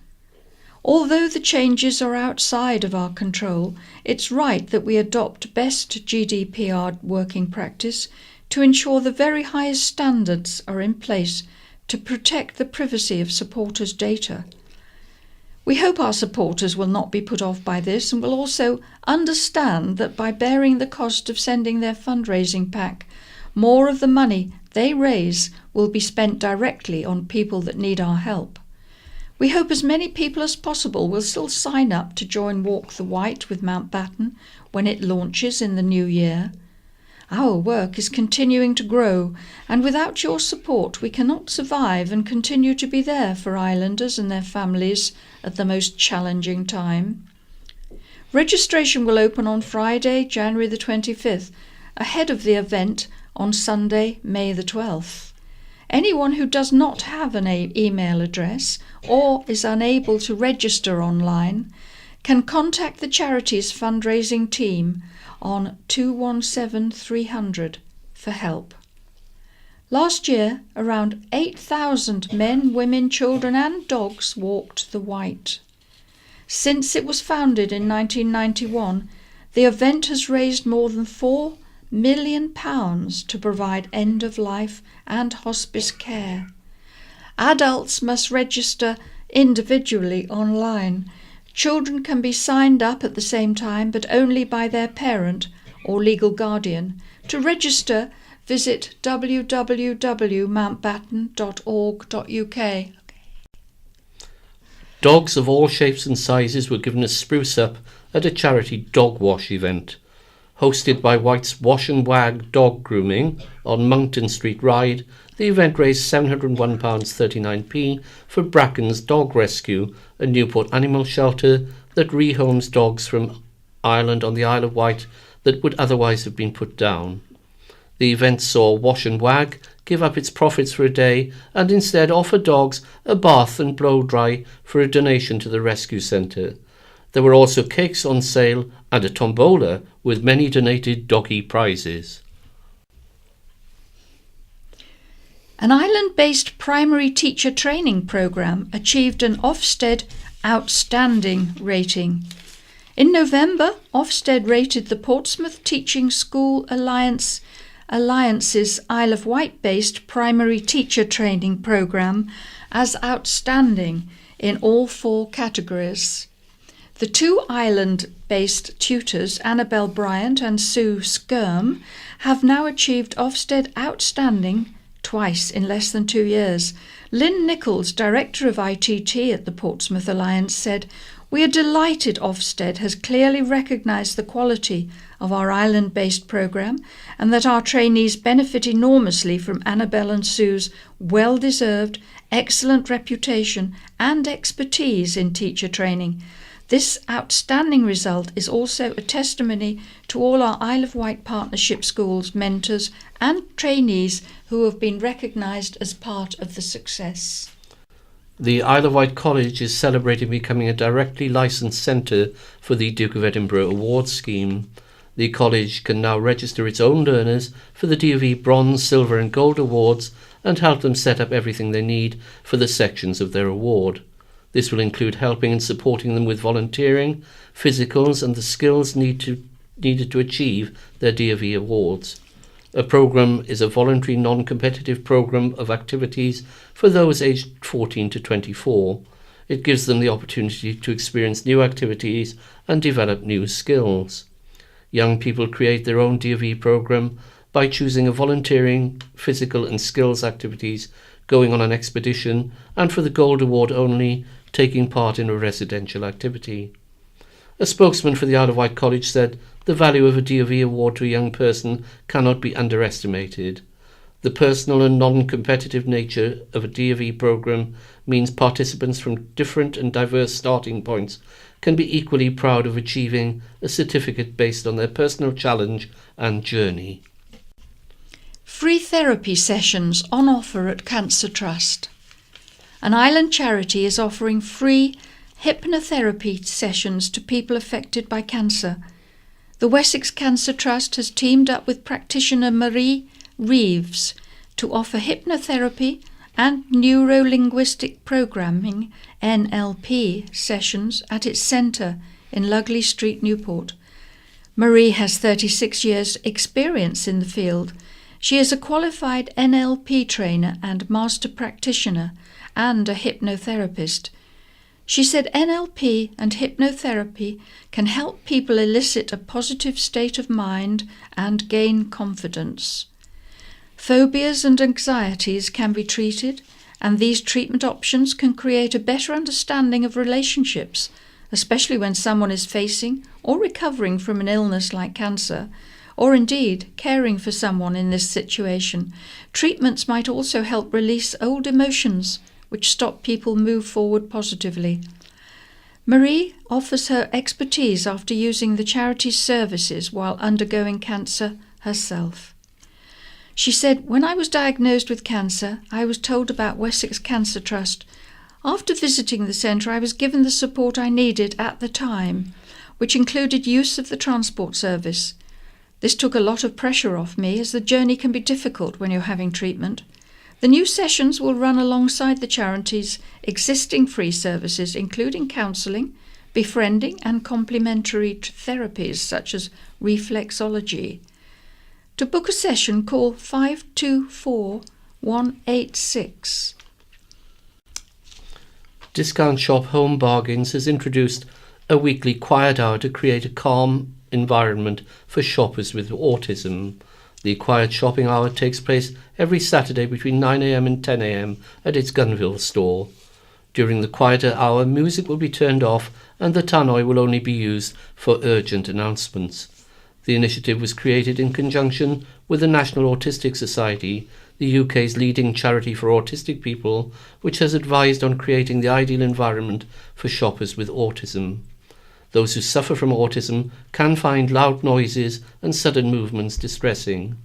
Although the changes are outside of our control, it's right that we adopt best GDPR working practice to ensure the very highest standards are in place to protect the privacy of supporters' data. We hope our supporters will not be put off by this and will also understand that by bearing the cost of sending their fundraising pack, more of the money they raise will be spent directly on people that need our help. We hope as many people as possible will still sign up to join Walk the Wight with Mountbatten when it launches in the new year. Our work is continuing to grow, and without your support we cannot survive and continue to be there for islanders and their families at the most challenging time. Registration will open on Friday, January the 25th, ahead of the event on Sunday, May the 12th. Anyone who does not have an email address or is unable to register online can contact the charity's fundraising team on 217 300 for help. Last year, around 8,000 men, women, children and dogs walked the Wight. Since it was founded in 1991, the event has raised more than £4 million to provide end-of-life and hospice care. Adults must register individually online. Children can be signed up at the same time, but only by their parent or legal guardian. To register, visit www.mountbatten.org.uk. Dogs of all shapes and sizes were given a spruce up at a charity dog wash event. Hosted by Wight's Wash and Wag Dog Grooming on Monkton Street, Ryde, the event raised £701.39 for Bracken's Dog Rescue, a Newport animal shelter that rehomes dogs from Ireland on the Isle of Wight that would otherwise have been put down. The event saw Wash and Wag give up its profits for a day and instead offer dogs a bath and blow-dry for a donation to the rescue centre. There were also cakes on sale and a tombola with many donated doggy prizes. An Ireland-based primary teacher training programme achieved an Ofsted Outstanding rating. In November, Ofsted rated the Portsmouth Teaching School Alliance's Isle of Wight-based primary teacher training programme as outstanding in all 4 categories. The 2 Ireland-based tutors, Annabel Bryant and Sue Skirm, have now achieved Ofsted Outstanding twice in less than 2 years. Lynn Nichols, Director of ITT at the Portsmouth Alliance, said, "We are delighted Ofsted has clearly recognised the quality of our Ireland-based programme and that our trainees benefit enormously from Annabel and Sue's well-deserved, excellent reputation and expertise in teacher training. This outstanding result is also a testimony to all our Isle of Wight partnership schools, mentors and trainees who have been recognised as part of the success." The Isle of Wight College is celebrating becoming a directly licensed centre for the Duke of Edinburgh Awards scheme. The college can now register its own learners for the DofE Bronze, Silver and Gold Awards and help them set up everything they need for the sections of their award. This will include helping and supporting them with volunteering, physicals and the skills needed to achieve their DofE awards. A programme is a voluntary non-competitive programme of activities for those aged 14 to 24. It gives them the opportunity to experience new activities and develop new skills. Young people create their own DofE programme by choosing a volunteering, physical and skills activities, going on an expedition, and for the Gold Award only, taking part in a residential activity. A spokesman for the Isle of Wight College said, "The value of a DofE award to a young person cannot be underestimated. The personal and non-competitive nature of a DofE programme means participants from different and diverse starting points can be equally proud of achieving a certificate based on their personal challenge and journey." Free therapy sessions on offer at Cancer Trust. An Ireland charity is offering free hypnotherapy sessions to people affected by cancer. The Wessex Cancer Trust has teamed up with practitioner Marie Reeves to offer hypnotherapy and neuro-linguistic programming (NLP) sessions at its centre in Lugley Street, Newport. Marie has 36 years' experience in the field. She is a qualified NLP trainer and master practitioner and a hypnotherapist. She said NLP and hypnotherapy can help people elicit a positive state of mind and gain confidence. Phobias and anxieties can be treated, and these treatment options can create a better understanding of relationships, especially when someone is facing or recovering from an illness like cancer, or indeed caring for someone in this situation. Treatments might also help release old emotions, which stop people move forward positively. Marie offers her expertise after using the charity's services while undergoing cancer herself. She said, "When I was diagnosed with cancer, I was told about Wessex Cancer Trust. After visiting the centre, I was given the support I needed at the time, which included use of the transport service. This took a lot of pressure off me, as the journey can be difficult when you're having treatment. The new sessions will run alongside the charity's existing free services, including counselling, befriending and complementary therapies such as reflexology. To book a session, call 524 186. discount shop Home Bargains has introduced a weekly quiet hour to create a calm environment for shoppers with autism. The quiet shopping hour takes place every Saturday between 9 a.m. and 10 a.m. at its Gunville store. During the quieter hour, music will be turned off and the tannoy will only be used for urgent announcements. The initiative was created in conjunction with the National Autistic Society, the UK's leading charity for autistic people, which has advised on creating the ideal environment for shoppers with autism. Those who suffer from autism can find loud noises and sudden movements distressing.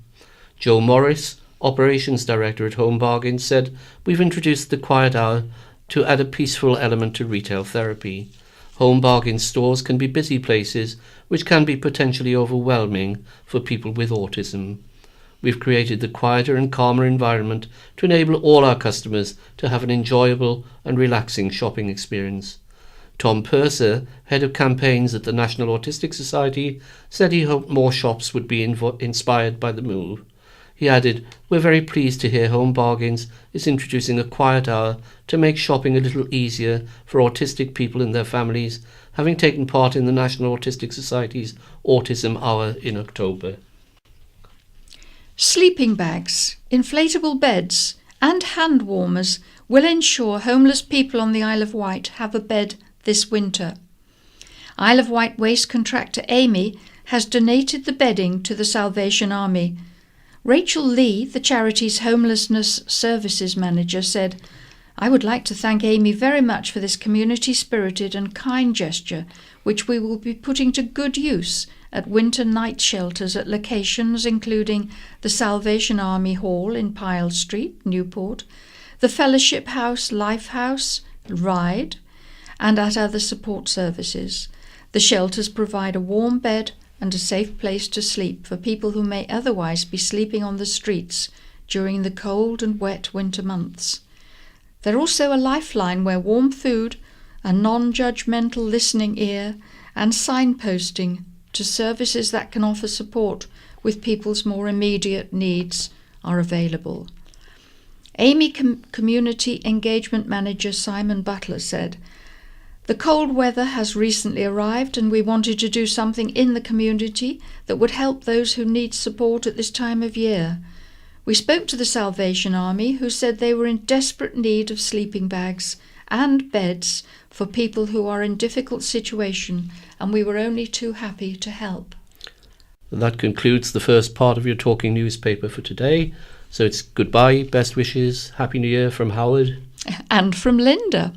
Joe Morris, Operations Director at Home Bargains, said, "We've introduced the quiet hour to add a peaceful element to retail therapy. Home Bargains stores can be busy places which can be potentially overwhelming for people with autism. We've created the quieter and calmer environment to enable all our customers to have an enjoyable and relaxing shopping experience." Tom Purser, Head of Campaigns at the National Autistic Society, said he hoped more shops would be inspired by the move. He added, "We're very pleased to hear Home Bargains is introducing a quiet hour to make shopping a little easier for autistic people and their families, having taken part in the National Autistic Society's Autism Hour in October." Sleeping bags, inflatable beds and hand warmers will ensure homeless people on the Isle of Wight have a bed this winter. Isle of Wight waste contractor Amy has donated the bedding to the Salvation Army. Rachel Lee, the charity's homelessness services manager, said, "I would like to thank Amy very much for this community-spirited and kind gesture, which we will be putting to good use at winter night shelters at locations including the Salvation Army Hall in Pyle Street, Newport, the Fellowship House, Life House, Ryde, and at other support services. The shelters provide a warm bed and a safe place to sleep for people who may otherwise be sleeping on the streets during the cold and wet winter months. They're also a lifeline where warm food, a non-judgmental listening ear, and signposting to services that can offer support with people's more immediate needs are available." Amy Community Engagement Manager Simon Butler said, "The cold weather has recently arrived and we wanted to do something in the community that would help those who need support at this time of year. We spoke to the Salvation Army, who said they were in desperate need of sleeping bags and beds for people who are in difficult situation, and we were only too happy to help." And that concludes the first part of your talking newspaper for today. So it's goodbye, best wishes, Happy New Year from Howard. And from Linda.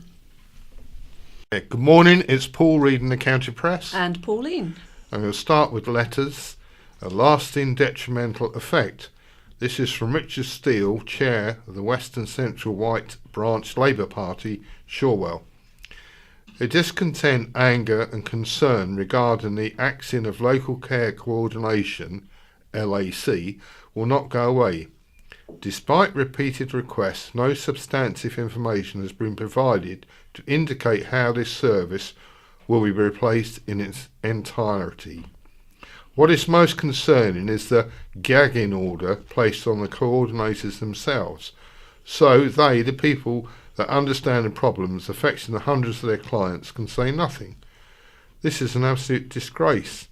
Good morning, it's Paul reading the County Press. And Pauline. I'm going to start with letters. A lasting detrimental effect. This is from Richard Steele, Chair of the Western Central Wight Branch Labour Party, Shorewell. A discontent, anger and concern regarding the acting of Local Care Coordination, LAC, will not go away. Despite repeated requests, no substantive information has been provided to indicate how this service will be replaced in its entirety. What is most concerning is the gagging order placed on the coordinators themselves, so they, the people that understand the problems affecting the hundreds of their clients, can say nothing. This is an absolute disgrace.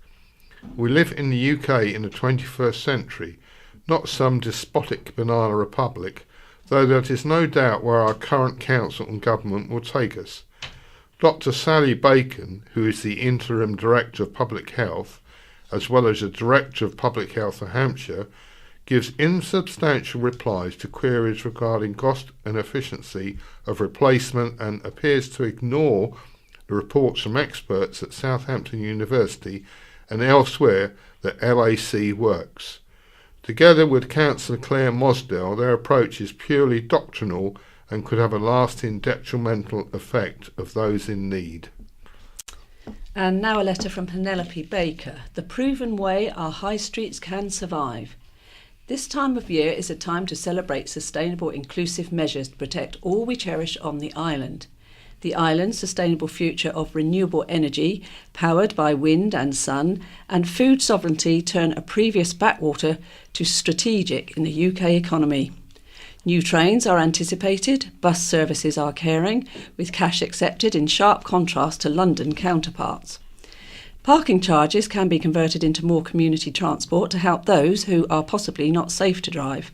We live in the UK in the 21st century, not some despotic banana republic, though there is no doubt where our current council and government will take us. Dr. Sally Bacon, who is the Interim Director of Public Health, as well as the Director of Public Health for Hampshire, gives insubstantial replies to queries regarding cost and efficiency of replacement and appears to ignore the reports from experts at Southampton University and elsewhere that LAC works. Together with Councillor Claire Mosdell, their approach is purely doctrinal and could have a lasting detrimental effect of those in need. And now a letter from Penelope Baker. The proven way our high streets can survive. This time of year is a time to celebrate sustainable, inclusive measures to protect all we cherish on the island. The island's sustainable future of renewable energy, powered by wind and sun, and food sovereignty turn a previous backwater to strategic in the UK economy. New trains are anticipated, bus services are caring, with cash accepted in sharp contrast to London counterparts. Parking charges can be converted into more community transport to help those who are possibly not safe to drive.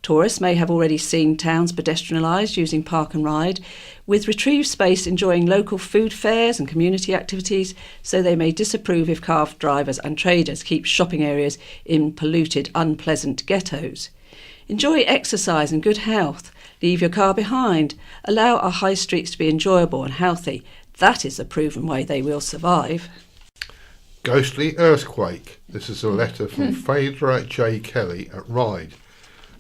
Tourists may have already seen towns pedestrianised using Park and Ride, with retrieved space enjoying local food fairs and community activities, so they may disapprove if car drivers and traders keep shopping areas in polluted, unpleasant ghettos. Enjoy exercise and good health. Leave your car behind. Allow our high streets to be enjoyable and healthy. That is a proven way they will survive. Ghostly earthquake. This is a letter from Phaedra J. Kelly at Ryde.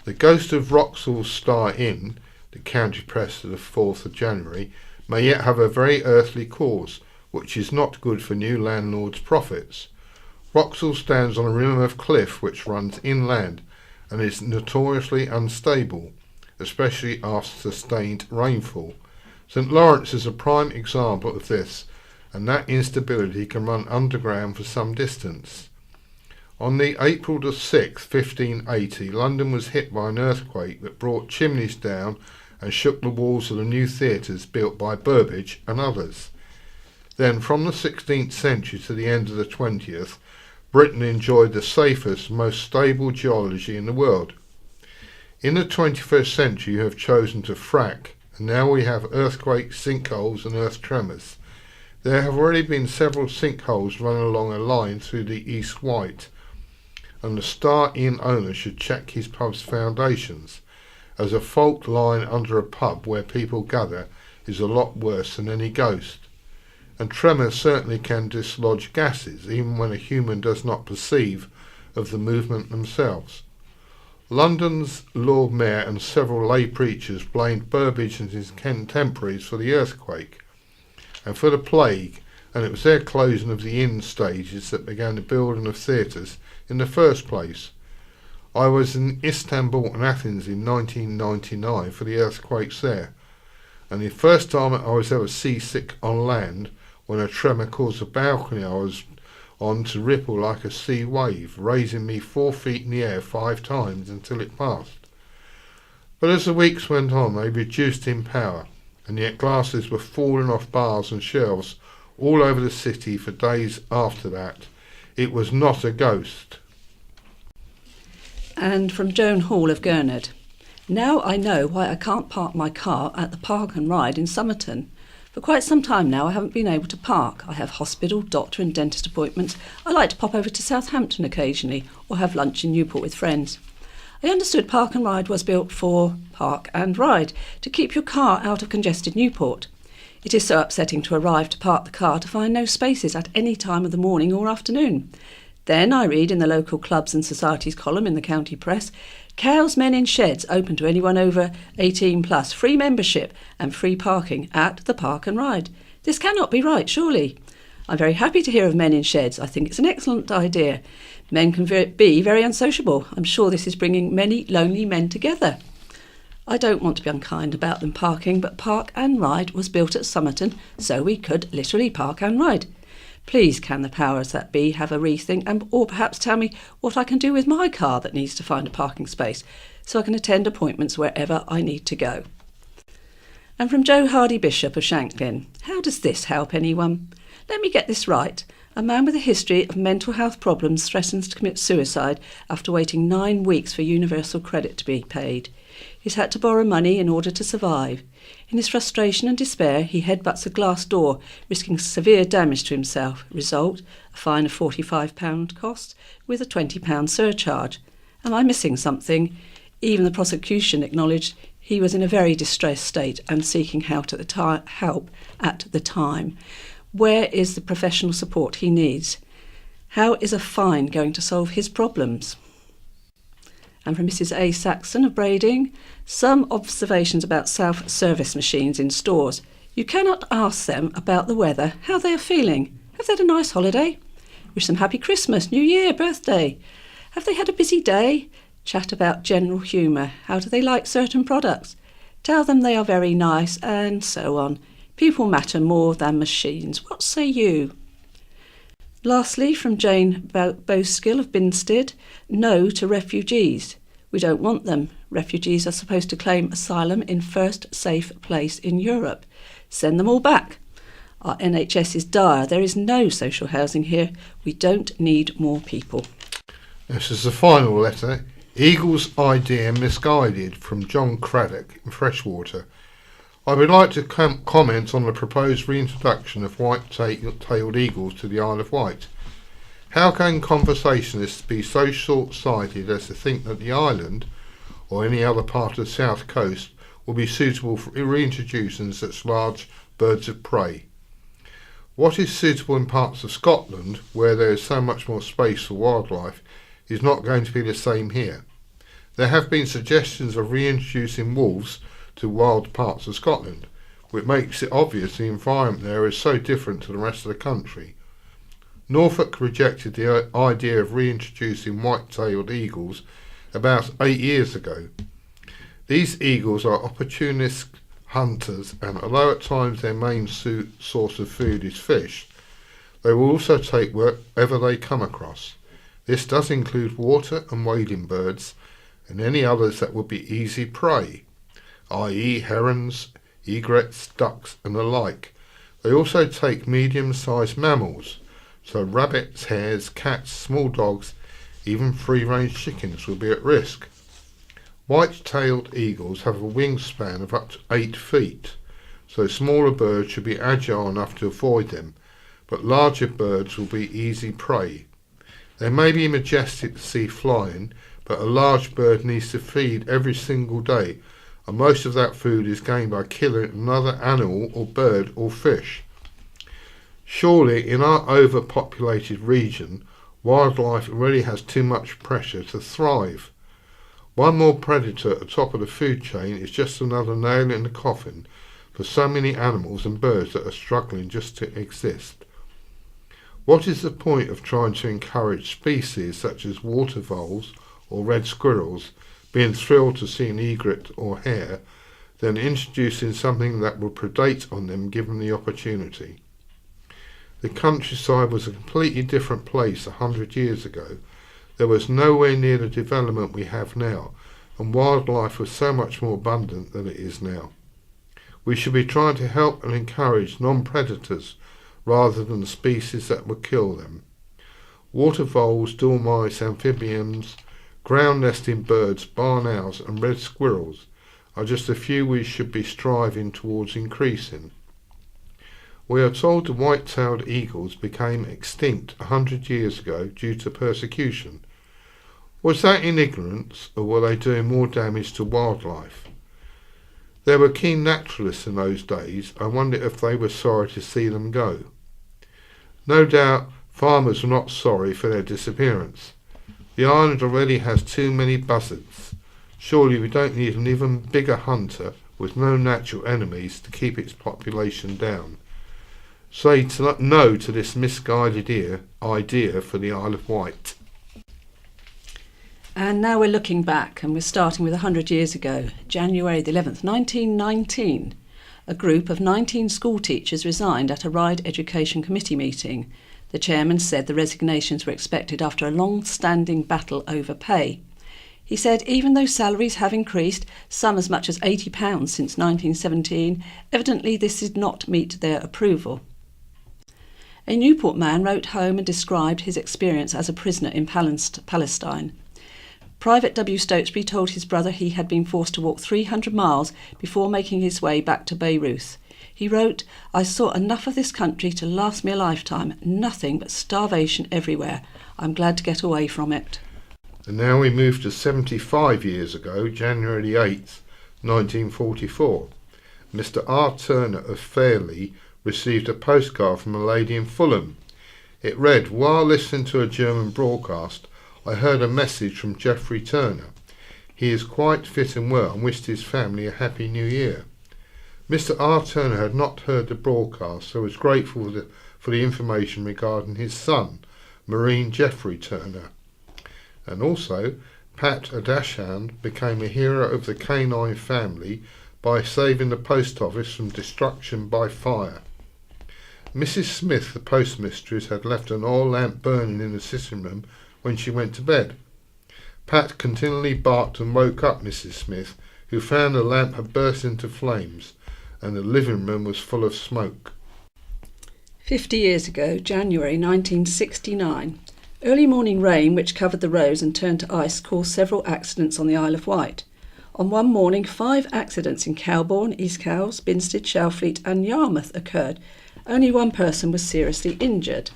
The ghost of Wroxall's Star Inn, the county press of the 4th of January, may yet have a very earthly cause, which is not good for new landlords' profits. Wroxall stands on a rim of cliff which runs inland and is notoriously unstable, especially after sustained rainfall. St Lawrence is a prime example of this, and that instability can run underground for some distance. On the April the 6th, 1580, London was hit by an earthquake that brought chimneys down and shook the walls of the new theatres built by Burbage and others. Then, from the 16th century to the end of the 20th, Britain enjoyed the safest, most stable geology in the world. In the 21st century, you have chosen to frack, and now we have earthquakes, sinkholes and earth tremors. There have already been several sinkholes running along a line through the East Wight, and the Star Inn owner should check his pub's foundations, as a fault line under a pub where people gather is a lot worse than any ghost. And tremors certainly can dislodge gases, even when a human does not perceive of the movement themselves. London's Lord Mayor and several lay preachers blamed Burbage and his contemporaries for the earthquake and for the plague, and it was their closing of the inn stages that began the building of theatres in the first place. I was in Istanbul and Athens in 1999 for the earthquakes there, and the first time I was ever seasick on land when a tremor caused a balcony I was on to ripple like a sea wave, raising me 4 feet in the air 5 times until it passed. But as the weeks went on, they reduced in power, and yet glasses were falling off bars and shelves all over the city for days after that. It was not a ghost. And from Joan Hall of Gurnard. Now I know why I can't park my car at the Park and Ride in Somerton. For quite some time now I haven't been able to park. I have hospital, doctor and dentist appointments. I like to pop over to Southampton occasionally or have lunch in Newport with friends. I understood Park and Ride was built for Park and Ride, to keep your car out of congested Newport. It is so upsetting to arrive to park the car to find no spaces at any time of the morning or afternoon. Then I read in the local clubs and societies column in the county press, Cows, Men in Sheds open to anyone over 18 plus, free membership and free parking at the Park and Ride. This cannot be right, surely. I'm very happy to hear of Men in Sheds. I think it's an excellent idea. Men can be very unsociable. I'm sure this is bringing many lonely men together. I don't want to be unkind about them parking, but Park and Ride was built at Somerton so we could literally park and ride. Please can the powers that be have a rethink or perhaps tell me what I can do with my car that needs to find a parking space so I can attend appointments wherever I need to go. And from Joe Hardy Bishop of Shanklin, how does this help anyone? Let me get this right. A man with a history of mental health problems threatens to commit suicide after waiting 9 weeks for universal credit to be paid. He's had to borrow money in order to survive. In his frustration and despair, he headbutts a glass door, risking severe damage to himself. Result, a fine of £45 cost, with a £20 surcharge. Am I missing something? Even the prosecution acknowledged he was in a very distressed state and seeking help at the time. Where is the professional support he needs? How is a fine going to solve his problems? And from Mrs. A. Saxon of Brading, some observations about self-service machines in stores. You cannot ask them about the weather, how they are feeling. Have they had a nice holiday? Wish them happy Christmas, New Year, birthday. Have they had a busy day? Chat about general humour. How do they like certain products? Tell them they are very nice, and so on. People matter more than machines. What say you? Lastly, from Jane Boskill of Binstead, no to refugees. We don't want them. Refugees are supposed to claim asylum in first safe place in Europe. Send them all back. Our NHS is dire. There is no social housing here. We don't need more people. This is the final letter. Eagle's idea misguided, from John Craddock in Freshwater. I would like to comment on the proposed reintroduction of white-tailed eagles to the Isle of Wight. How can conversationalists be so short-sighted as to think that the island, or any other part of the south coast, will be suitable for reintroducing such large birds of prey? What is suitable in parts of Scotland, where there is so much more space for wildlife, is not going to be the same here. There have been suggestions of reintroducing wolves to wild parts of Scotland, which makes it obvious the environment there is so different to the rest of the country. Norfolk rejected the idea of reintroducing white-tailed eagles about 8 years ago. These eagles are opportunistic hunters, and although at times their main source of food is fish, they will also take whatever they come across. This does include water and wading birds, and any others that would be easy prey, i.e. herons, egrets, ducks and the like. They also take medium-sized mammals, so rabbits, hares, cats, small dogs, even free-range chickens will be at risk. White-tailed eagles have a wingspan of up to 8 feet, so smaller birds should be agile enough to avoid them, but larger birds will be easy prey. They may be majestic to see flying, but a large bird needs to feed every single day, and most of that food is gained by killing another animal or bird or fish. Surely, in our overpopulated region, wildlife already has too much pressure to thrive. One more predator at the top of the food chain is just another nail in the coffin for so many animals and birds that are struggling just to exist. What is the point of trying to encourage species such as water voles or red squirrels being thrilled to see an egret or hare, than introducing something that will predate on them given the opportunity? The countryside was a completely different place 100 years ago. There was nowhere near the development we have now, and wildlife was so much more abundant than it is now. We should be trying to help and encourage non-predators rather than species that would kill them. Water voles, dormice, amphibians, ground-nesting birds, barn owls and red squirrels are just a few we should be striving towards increasing. We are told the white-tailed eagles became extinct 100 years ago due to persecution. Was that in ignorance, or were they doing more damage to wildlife? There were keen naturalists in those days. I wonder if they were sorry to see them go. No doubt farmers were not sorry for their disappearance. The island already has too many buzzards. Surely we don't need an even bigger hunter with no natural enemies to keep its population down. Say no to this misguided idea for the Isle of Wight. And now we're looking back, and we're starting with 100 years ago, January the 11th, 1919. A group of 19 school teachers resigned at a Ryde Education Committee meeting. The chairman said the resignations were expected after a long-standing battle over pay. He said even though salaries have increased, some as much as £80 since 1917, evidently this did not meet their approval. A Newport man wrote home and described his experience as a prisoner in Palestine. Private W. Stotesbury told his brother he had been forced to walk 300 miles before making his way back to Beirut. He wrote, "I saw enough of this country to last me a lifetime, nothing but starvation everywhere. I'm glad to get away from it." And now we move to 75 years ago, January the 8th, 1944. Mr. R. Turner of Fairley received a postcard from a lady in Fulham. It read, "While listening to a German broadcast, I heard a message from Geoffrey Turner. He is quite fit and well and wished his family a happy new year." Mr. R. Turner had not heard the broadcast, so was grateful for the information regarding his son, Marine Geoffrey Turner. And also, Pat, a dachshund, became a hero of the canine family by saving the post office from destruction by fire. Mrs. Smith, the postmistress, had left an oil lamp burning in the sitting room when she went to bed. Pat continually barked and woke up Mrs. Smith, who found the lamp had burst into flames and the living room was full of smoke. 50 years ago, January 1969, early morning rain which covered the roads and turned to ice caused several accidents on the Isle of Wight. On one morning, 5 accidents in Calbourne, East Cowes, Binstead, Shalfleet and Yarmouth occurred. Only one person was seriously injured.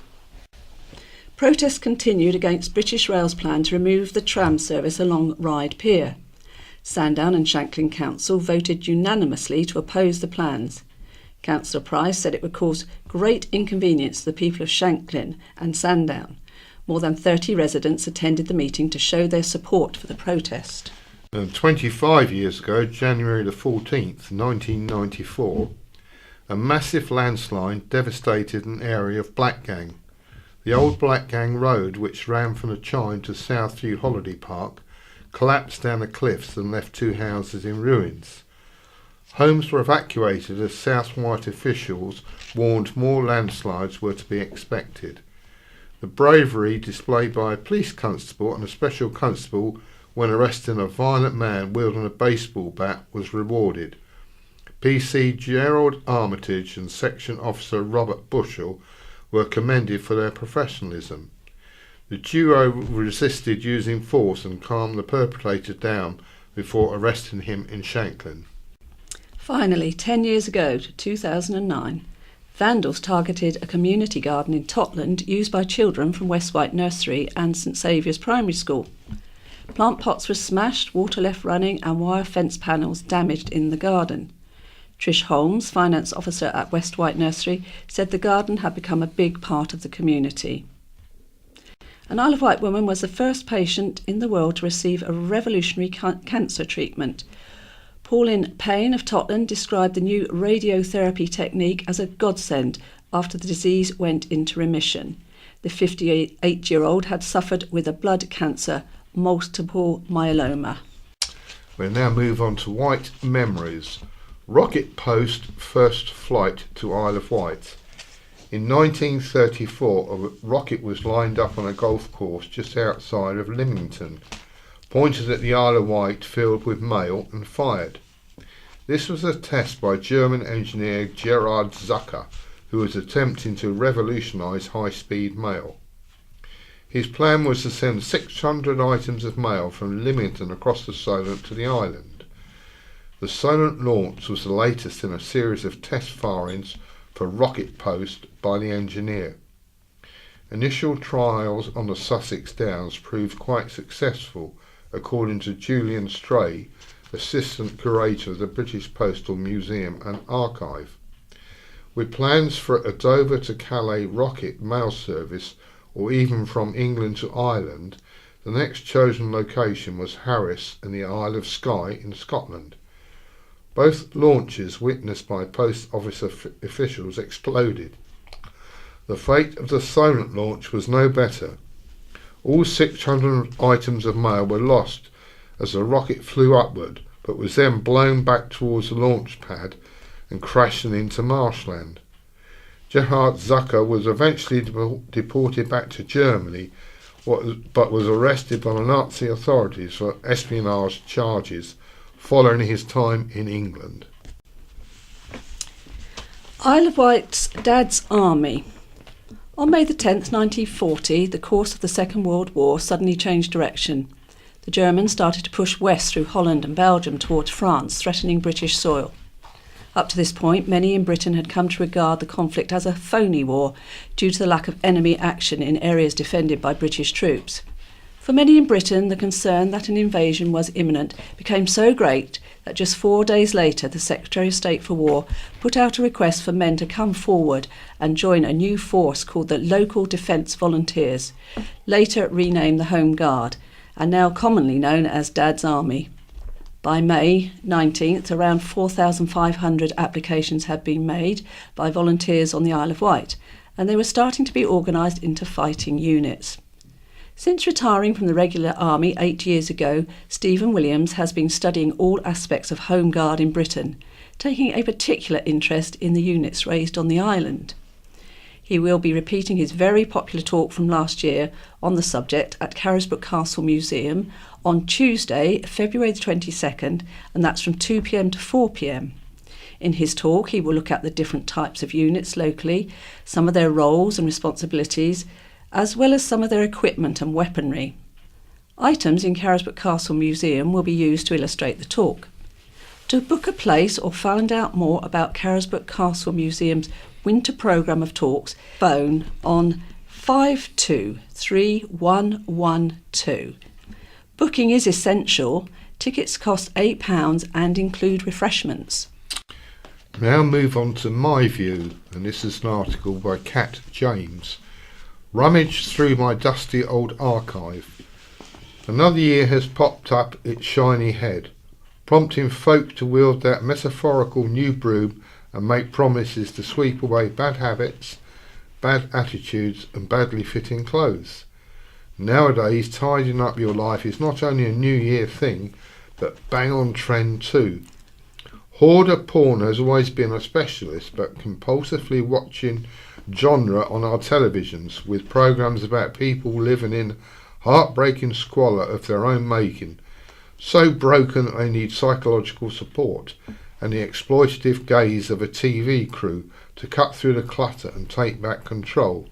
Protests continued against British Rail's plan to remove the tram service along Ryde Pier. Sandown and Shanklin Council voted unanimously to oppose the plans. Councillor Price said it would cause great inconvenience to the people of Shanklin and Sandown. More than 30 residents attended the meeting to show their support for the protest. 25 years ago, January the 14th, 1994, a massive landslide devastated an area of Blackgang. The old Blackgang Road, which ran from the Chine to Southview Holiday Park, collapsed down the cliffs and left 2 houses in ruins. Homes were evacuated as South Wight officials warned more landslides were to be expected. The bravery displayed by a police constable and a special constable when arresting a violent man wielding a baseball bat was rewarded. PC Gerald Armitage and Section Officer Robert Bushell were commended for their professionalism. The duo resisted using force and calmed the perpetrator down before arresting him in Shanklin. Finally, 10 years ago, 2009, vandals targeted a community garden in Totland used by children from West Wight Nursery and St Saviour's Primary School. Plant pots were smashed, water left running and wire fence panels damaged in the garden. Trish Holmes, finance officer at West Wight Nursery, said the garden had become a big part of the community. An Isle of Wight woman was the first patient in the world to receive a revolutionary cancer treatment. Pauline Payne of Totland described the new radiotherapy technique as a godsend after the disease went into remission. The 58-year-old had suffered with a blood cancer, multiple myeloma. We'll now move on to Wight Memories. Rocket Post first flight to Isle of Wight. In 1934, a rocket was lined up on a golf course just outside of Lymington, pointed at the Isle of Wight filled with mail and fired. This was a test by German engineer Gerhard Zucker, who was attempting to revolutionise high-speed mail. His plan was to send 600 items of mail from Lymington across the Solent to the island. The Solent launch was the latest in a series of test firings for Rocket Post by the engineer. Initial trials on the Sussex Downs proved quite successful, according to Julian Stray, Assistant Curator of the British Postal Museum and Archive. With plans for a Dover to Calais rocket mail service, or even from England to Ireland, the next chosen location was Harris in the Isle of Skye in Scotland. Both launches, witnessed by post office officials, exploded. The fate of the Solent launch was no better. All 600 items of mail were lost as the rocket flew upward, but was then blown back towards the launch pad and crashing into marshland. Gerhard Zucker was eventually deported back to Germany, but was arrested by the Nazi authorities for espionage charges following his time in England. Isle of Wight's Dad's Army. On May the 10th, 1940, the course of the Second World War suddenly changed direction. The Germans started to push west through Holland and Belgium towards France, threatening British soil. Up to this point, many in Britain had come to regard the conflict as a phony war due to the lack of enemy action in areas defended by British troops. For many in Britain, the concern that an invasion was imminent became so great that just 4 days later the Secretary of State for War put out a request for men to come forward and join a new force called the Local Defence Volunteers, later renamed the Home Guard, and now commonly known as Dad's Army. By May 19th, around 4,500 applications had been made by volunteers on the Isle of Wight, and they were starting to be organised into fighting units. Since retiring from the regular army 8 years ago, Stephen Williams has been studying all aspects of Home Guard in Britain, taking a particular interest in the units raised on the island. He will be repeating his very popular talk from last year on the subject at Carisbrooke Castle Museum on Tuesday, February the 22nd, and that's from 2 p.m. to 4 p.m. In his talk, he will look at the different types of units locally, some of their roles and responsibilities, as well as some of their equipment and weaponry. Items in Carisbrooke Castle Museum will be used to illustrate the talk. To book a place or find out more about Carisbrooke Castle Museum's winter programme of talks, phone on 523112. Booking is essential. Tickets cost £8 and include refreshments. Now move on to My View, and this is an article by Kat James. Rummage through my dusty old archive. Another year has popped up its shiny head, prompting folk to wield that metaphorical new broom and make promises to sweep away bad habits, bad attitudes and badly fitting clothes. Nowadays, tidying up your life is not only a New Year thing, but bang on trend too. Hoarder porn has always been a specialist, but compulsively watching genre on our televisions with programmes about people living in heartbreaking squalor of their own making, so broken that they need psychological support, and the exploitative gaze of a TV crew to cut through the clutter and take back control.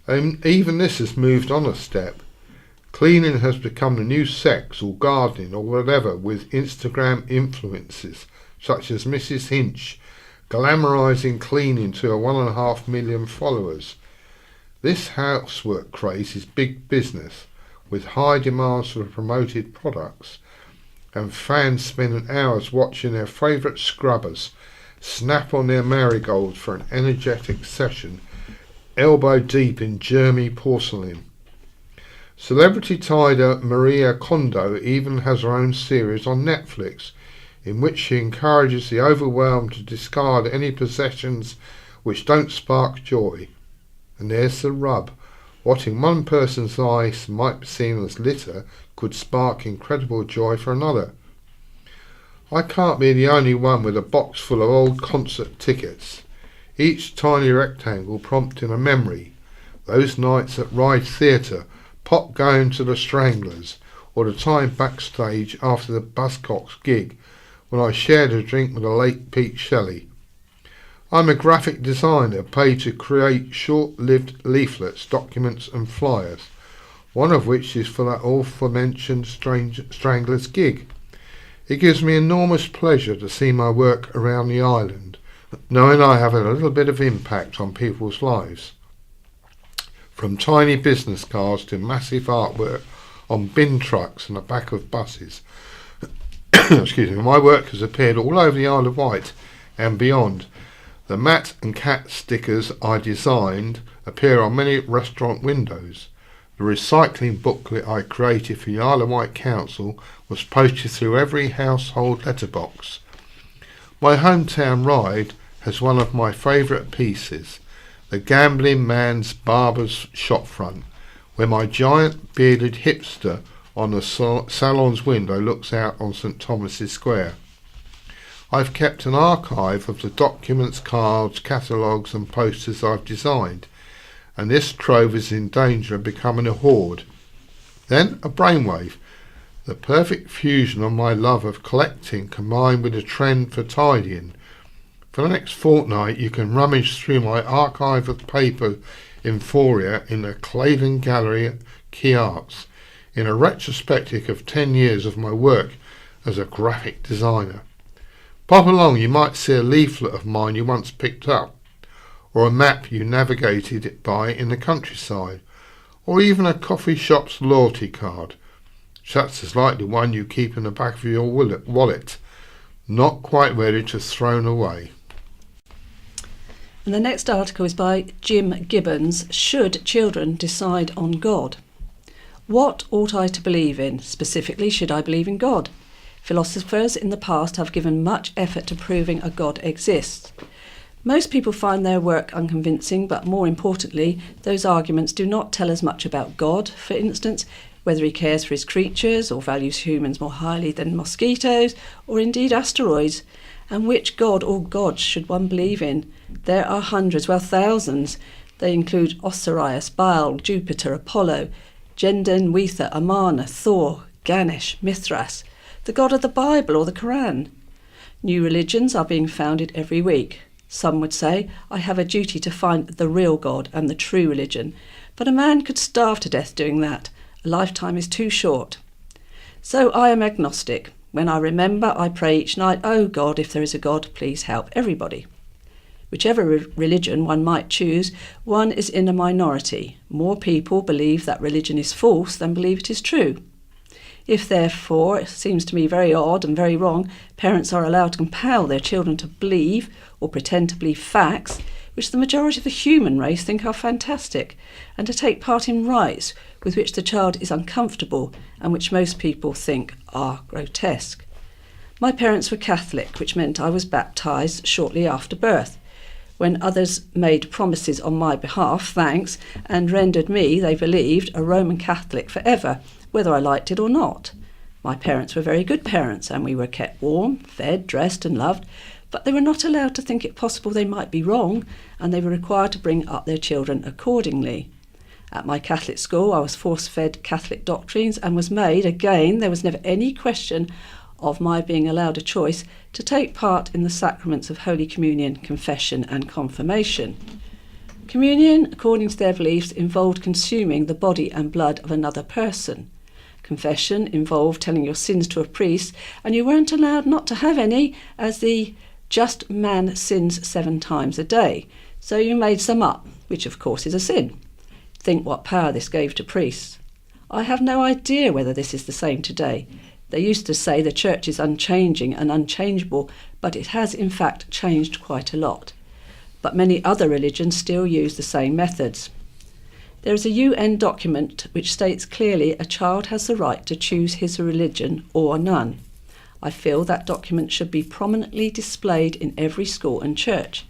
Even this has moved on a step. Cleaning has become the new sex or gardening or whatever, with Instagram influences such as Mrs. Hinch glamorising cleaning to her 1.5 million followers. This housework craze is big business, with high demands for promoted products, and fans spending hours watching their favourite scrubbers snap on their marigolds for an energetic session, elbow deep in germy porcelain. Celebrity tider Maria Kondo even has her own series on Netflix, in which she encourages the overwhelmed to discard any possessions which don't spark joy. And there's the rub. What in one person's eyes might be seen as litter could spark incredible joy for another. I can't be the only one with a box full of old concert tickets, each tiny rectangle prompting a memory. Those nights at Ryde Theatre, pop going to the Stranglers, or the time backstage after the Buzzcocks gig when I shared a drink with the late Pete Shelley. I'm a graphic designer paid to create short-lived leaflets, documents and flyers, one of which is for that aforementioned Stranglers gig. It gives me enormous pleasure to see my work around the island, knowing I have a little bit of impact on people's lives. From tiny business cards to massive artwork on bin trucks and the back of buses. Excuse me, my work has appeared all over the Isle of Wight and beyond. The Matt and Cat stickers I designed appear on many restaurant windows. The recycling booklet I created for the Isle of Wight Council was posted through every household letterbox. My hometown Ryde has one of my favourite pieces, the Gambling Man's Barber's Shopfront, where my giant bearded hipster on the salon's window looks out on St Thomas's Square. I've kept an archive of the documents, cards, catalogues and posters I've designed, and this trove is in danger of becoming a hoard. Then a brainwave, the perfect fusion of my love of collecting combined with a trend for tidying. For the next fortnight you can rummage through my archive of paper Emphoria in the Claydon Gallery at Key Arts, in a retrospective of 10 years of my work as a graphic designer. Pop along, you might see a leaflet of mine you once picked up, or a map you navigated it by in the countryside, or even a coffee shop's loyalty card, such as like the one you keep in the back of your wallet, not quite ready to thrown away. And the next article is by Jim Gibbons, Should Children Decide on God? What ought I to believe in? Specifically, should I believe in God? Philosophers in the past have given much effort to proving a God exists. Most people find their work unconvincing, but more importantly, those arguments do not tell us much about God. For instance, whether he cares for his creatures or values humans more highly than mosquitoes or indeed asteroids. And which God or gods should one believe in? There are hundreds, well thousands. They include Osiris, Baal, Jupiter, Apollo, Jenden, Wether, Amana, Thor, Ganesh, Mithras, the God of the Bible or the Quran. New religions are being founded every week. Some would say, I have a duty to find the real God and the true religion, but a man could starve to death doing that. A lifetime is too short. So I am agnostic. When I remember, I pray each night, oh God, if there is a God, please help everybody. Whichever religion one might choose, one is in a minority. More people believe that religion is false than believe it is true. If, therefore, it seems to me very odd and very wrong, parents are allowed to compel their children to believe or pretend to believe facts, which the majority of the human race think are fantastic, and to take part in rites with which the child is uncomfortable and which most people think are grotesque. My parents were Catholic, which meant I was baptised shortly after birth. When others made promises on my behalf, thanks, and rendered me, they believed, a Roman Catholic forever, whether I liked it or not. My parents were very good parents, and we were kept warm, fed, dressed and loved, but they were not allowed to think it possible they might be wrong, and they were required to bring up their children accordingly. At my Catholic school, I was force-fed Catholic doctrines and was made, again, there was never any question of my being allowed a choice to take part in the sacraments of Holy Communion, Confession and Confirmation. Communion, according to their beliefs, involved consuming the body and blood of another person. Confession involved telling your sins to a priest, and you weren't allowed not to have any, as the just man sins 7 times a day. So you made some up, which of course is a sin. Think what power this gave to priests. I have no idea whether this is the same today. They used to say the church is unchanging and unchangeable, but it has in fact changed quite a lot. But many other religions still use the same methods. There is a UN document which states clearly a child has the right to choose his religion or none. I feel that document should be prominently displayed in every school and church.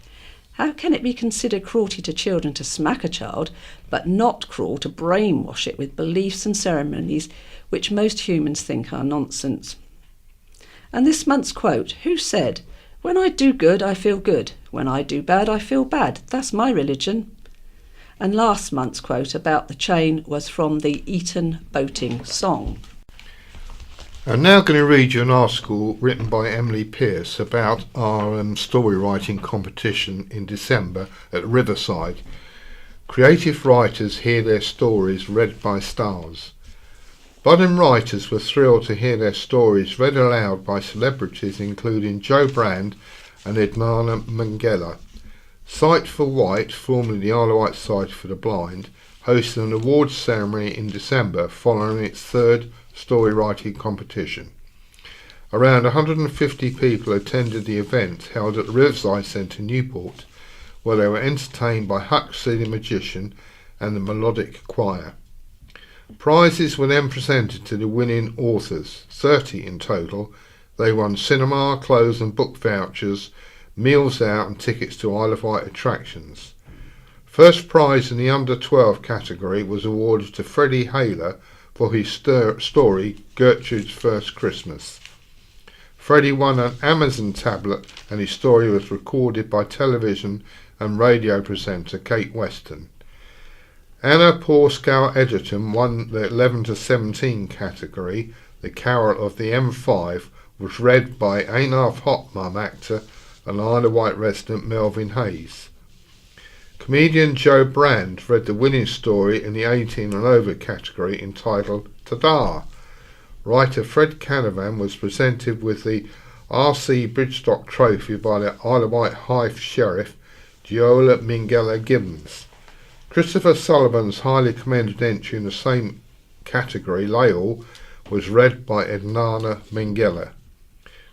How can it be considered cruelty to children to smack a child, but not cruel to brainwash it with beliefs and ceremonies which most humans think are nonsense? And this month's quote, who said, "When I do good, I feel good. When I do bad, I feel bad. That's my religion." And last month's quote about the chain was from the Eton Boating Song. I'm now going to read you an article written by Emily Pearce about our story writing competition in December at Riverside. Creative writers hear their stories read by stars. Budding writers were thrilled to hear their stories read aloud by celebrities including Joe Brand and Ednana Mangela. Sight for Wight, formerly the Isle of Wight Society for the Blind, hosted an awards ceremony in December following its 3rd story writing competition. Around 150 people attended the event held at the Riverside Centre, Newport, where they were entertained by Huxley the Magician and the Melodic Choir. Prizes were then presented to the winning authors, 30 in total. They won cinema, clothes and book vouchers, meals out and tickets to Isle of Wight attractions. First prize in the under 12 category was awarded to Freddie Hayler for his story Gertrude's First Christmas. Freddie won an Amazon tablet and his story was recorded by television and radio presenter Kate Weston. Anna Porskow Edgerton won the 11 to 17 category. The Carol of the M5 was read by Ain't Half Hot Mum actor and Isle of Wight resident Melvin Hayes. Comedian Joe Brand read the winning story in the 18 and over category entitled Ta-Da. Writer Fred Canavan was presented with the R.C. Bridgestock Trophy by the Isle of Wight High Sheriff Giola Mingella Gibbons. Christopher Sullivan's highly commended entry in the same category, Lael, was read by Ednana Mingella.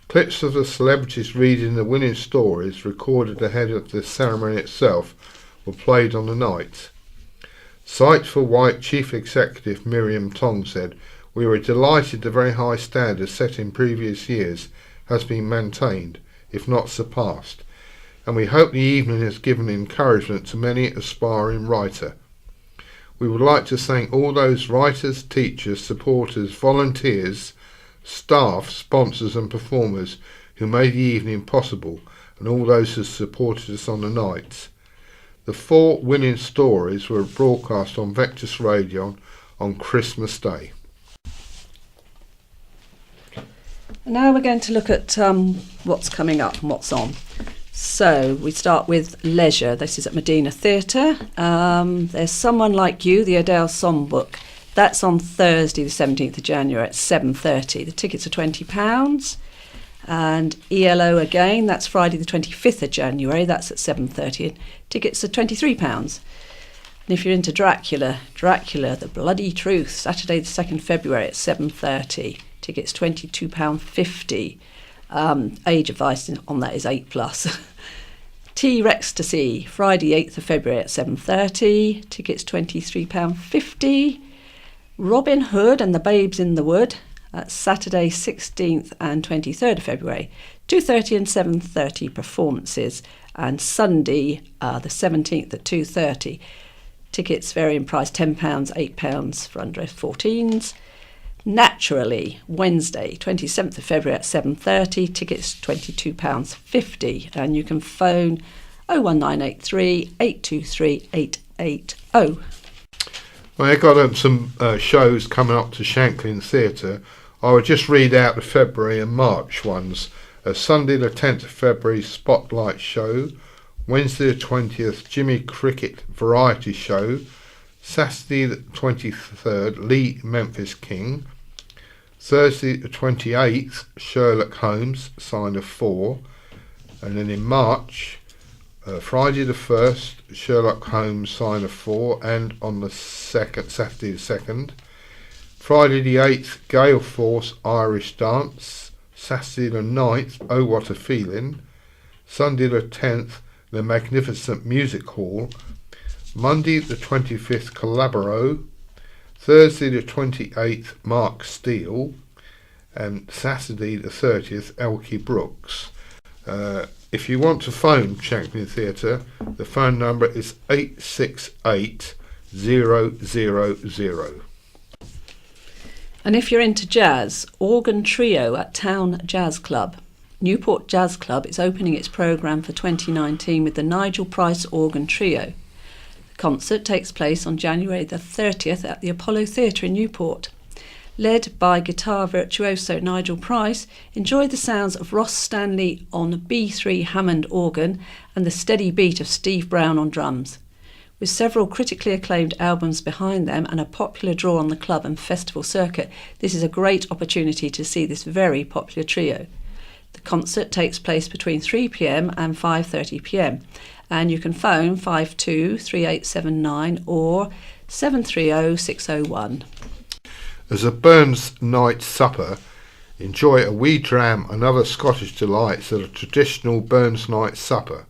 Clips of the celebrities reading the winning stories recorded ahead of the ceremony itself were played on the night. Sight for Wight Chief Executive Miriam Tong said, "We were delighted the very high standard set in previous years has been maintained, if not surpassed, and we hope the evening has given encouragement to many aspiring writer. We would like to thank all those writers, teachers, supporters, volunteers, staff, sponsors and performers who made the evening possible and all those who supported us on the nights. The 4 winning stories were broadcast on Vectis Radio on Christmas Day." Now we're going to look at what's coming up and what's on. So we start with leisure. This is at Medina Theatre. There's Someone Like You, the Adele Songbook. That's on Thursday the 17th of January at 7:30. The tickets are £20. And ELO again, that's Friday the 25th of January, that's at 7:30. Tickets are £23. And if you're into Dracula, The Bloody Truth, Saturday the 2nd February at 7:30. Tickets £22.50. Age advice on that is 8+. T-Rextasy, Friday 8th of February at 7:30. Tickets £23.50. Robin Hood and the Babes in the Wood, that's Saturday 16th and 23rd of February. 2:30 and 7:30 performances. And Sunday the 17th at 2:30. Tickets vary in price, £10, £8 for under 14s. Naturally, Wednesday, 27th of February at 7:30, tickets £22.50, and you can phone 01983 823 880. Well, I've got some shows coming up to Shanklin Theatre. I will just read out the February and March ones. Sunday the 10th of February, Spotlight Show. Wednesday the 20th, Jimmy Cricket Variety Show. Saturday the 23rd, Lee Memphis King. Thursday the 28th, Sherlock Holmes, Sign of 4. And then in March, Friday the 1st, Sherlock Holmes, Sign of 4. And on the Saturday the 2nd, Friday the 8th, Gale Force, Irish Dance. Saturday the 9th, Oh What a Feeling. Sunday the 10th, The Magnificent Music Hall. Monday the 25th, Collaboro. Thursday the 28th, Mark Steele. And Saturday the 30th, Elkie Brooks. If you want to phone Shanklin Theatre, the phone number is 868 000. And if you're into jazz, Organ Trio at Town Jazz Club. Newport Jazz Club is opening its programme for 2019 with the Nigel Price Organ Trio. The concert takes place on January the 30th at the Apollo Theatre in Newport. Led by guitar virtuoso Nigel Price, enjoy the sounds of Ross Stanley on B3 Hammond organ and the steady beat of Steve Brown on drums. With several critically acclaimed albums behind them and a popular draw on the club and festival circuit, this is a great opportunity to see this very popular trio. The concert takes place between 3 p.m. and 5:30 p.m. and you can phone 523879 or 730601. As a Burns night supper, enjoy a wee dram and other Scottish delights at a traditional Burns night supper.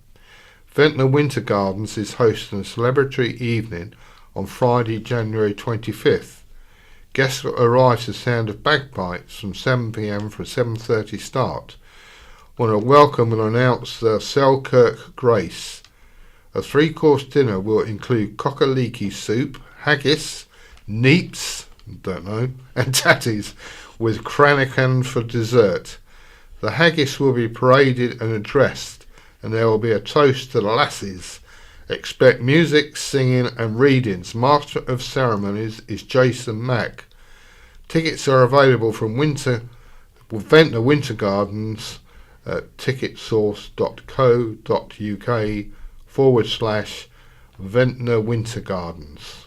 Ventnor Winter Gardens is hosting a celebratory evening on Friday, January 25th. Guests will arrive to the sound of bagpipes from 7 p.m. for a 7:30 start. Want to welcome and announce the Selkirk Grace. A 3-course dinner will include cock-a-leekie soup, haggis, neeps, and tatties, with cranachan for dessert. The haggis will be paraded and addressed, and there will be a toast to the lasses. Expect music, singing and readings. Master of Ceremonies is Jason Mack. Tickets are available from Ventnor Winter Gardens at ticketsource.co.uk/Ventnor Winter Gardens.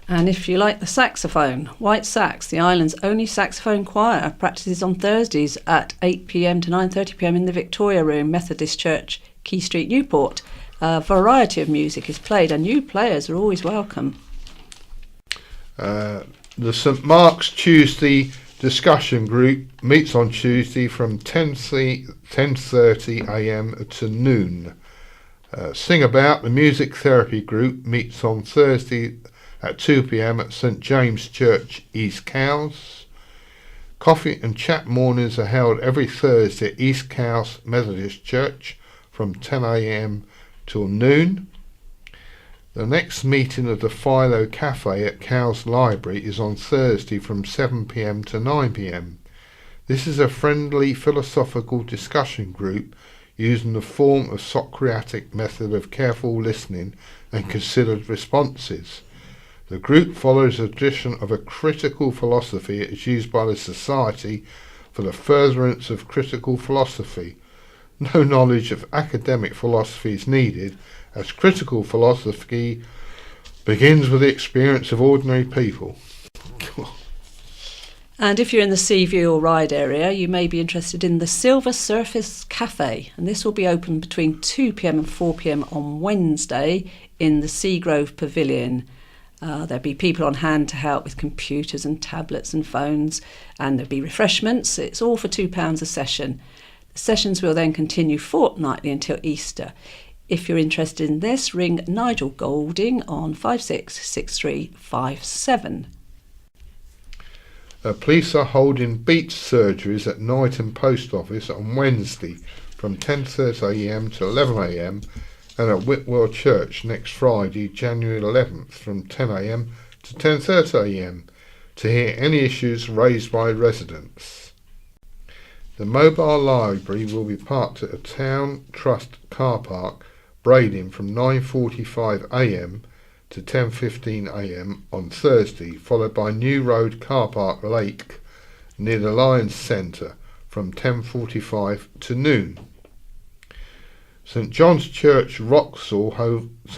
And if you like the saxophone, Wight Sax, the island's only saxophone choir, practices on Thursdays at 8 p.m. to 9:30 p.m. in the Victoria Room, Methodist Church, Key Street, Newport. A variety of music is played and new players are always welcome. The St Mark's Tuesday discussion group meets on Tuesday from 10:30 a.m. to noon. Sing About, the music therapy group, meets on Thursday at 2 p.m. at St James Church, East Cowes. Coffee and chat mornings are held every Thursday at East Cowes Methodist Church from 10 a.m. till noon. The next meeting of the Philo Cafe at Cowes Library is on Thursday from 7 p.m. to 9 p.m. This is a friendly philosophical discussion group using the form of Socratic method of careful listening and considered responses. The group follows a tradition of a critical philosophy as used by the Society for the furtherance of critical philosophy. No knowledge of academic philosophy is needed, as critical philosophy begins with the experience of ordinary people. And if you're in the Seaview or Ryde area, you may be interested in the Silver Surface Cafe, and this will be open between 2 p.m. and 4 p.m. on Wednesday in the Seagrove Pavilion. There'll be people on hand to help with computers and tablets and phones, and there'll be refreshments. It's all for £2 a session. The sessions will then continue fortnightly until Easter. If you're interested in this, ring Nigel Golding on 566357. Police are holding beach surgeries at Knighton Post Office on Wednesday from 10:30am to 11am, and at Whitwell Church next Friday, January 11th, from 10am to 10:30am, to hear any issues raised by residents. The mobile library will be parked at a Town Trust car park, Brading, from 9:45am to 10:15am on Thursday, followed by New Road Car Park Lake near the Lions Centre from 10:45 to noon. St John's Church, Wroxall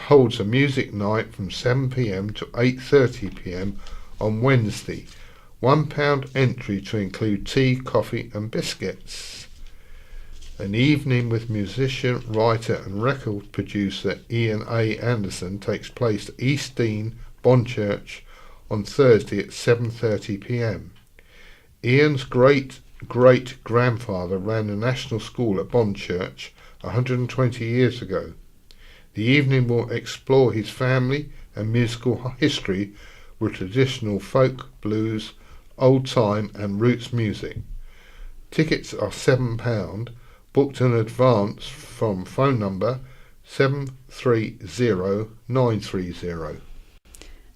holds a music night from 7pm to 8:30pm on Wednesday. £1 entry to include tea, coffee and biscuits. An evening with musician, writer and record producer Ian A. Anderson takes place at East Dean, Bonchurch on Thursday at 7:30pm. Ian's great-great-grandfather ran a national school at Bonchurch 120 years ago. The evening will explore his family and musical history with traditional folk, blues, old-time and roots music. Tickets are £7, booked in advance from phone number 730930.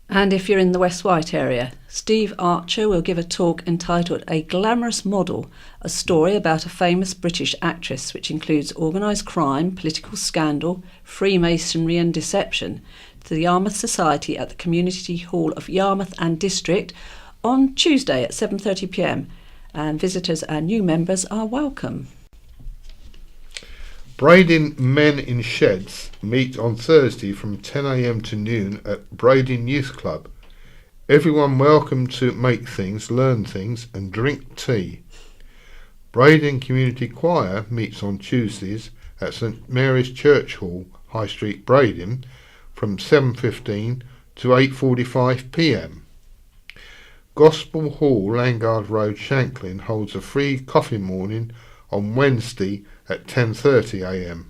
And if you're in the West Wight area, Steve Archer will give a talk entitled A Glamorous Model, a story about a famous British actress, which includes organised crime, political scandal, Freemasonry and deception, to the Yarmouth Society at the Community Hall of Yarmouth and District on Tuesday at 7:30pm, and visitors and new members are welcome. Brading Men in Sheds meet on Thursday from 10am to noon at Brading Youth Club. Everyone welcome to make things, learn things and drink tea. Brading Community Choir meets on Tuesdays at St Mary's Church Hall, High Street, Brading, from 7:15 to 8:45pm. Gospel Hall, Langard Road, Shanklin holds a free coffee morning on Wednesday at 10:30am.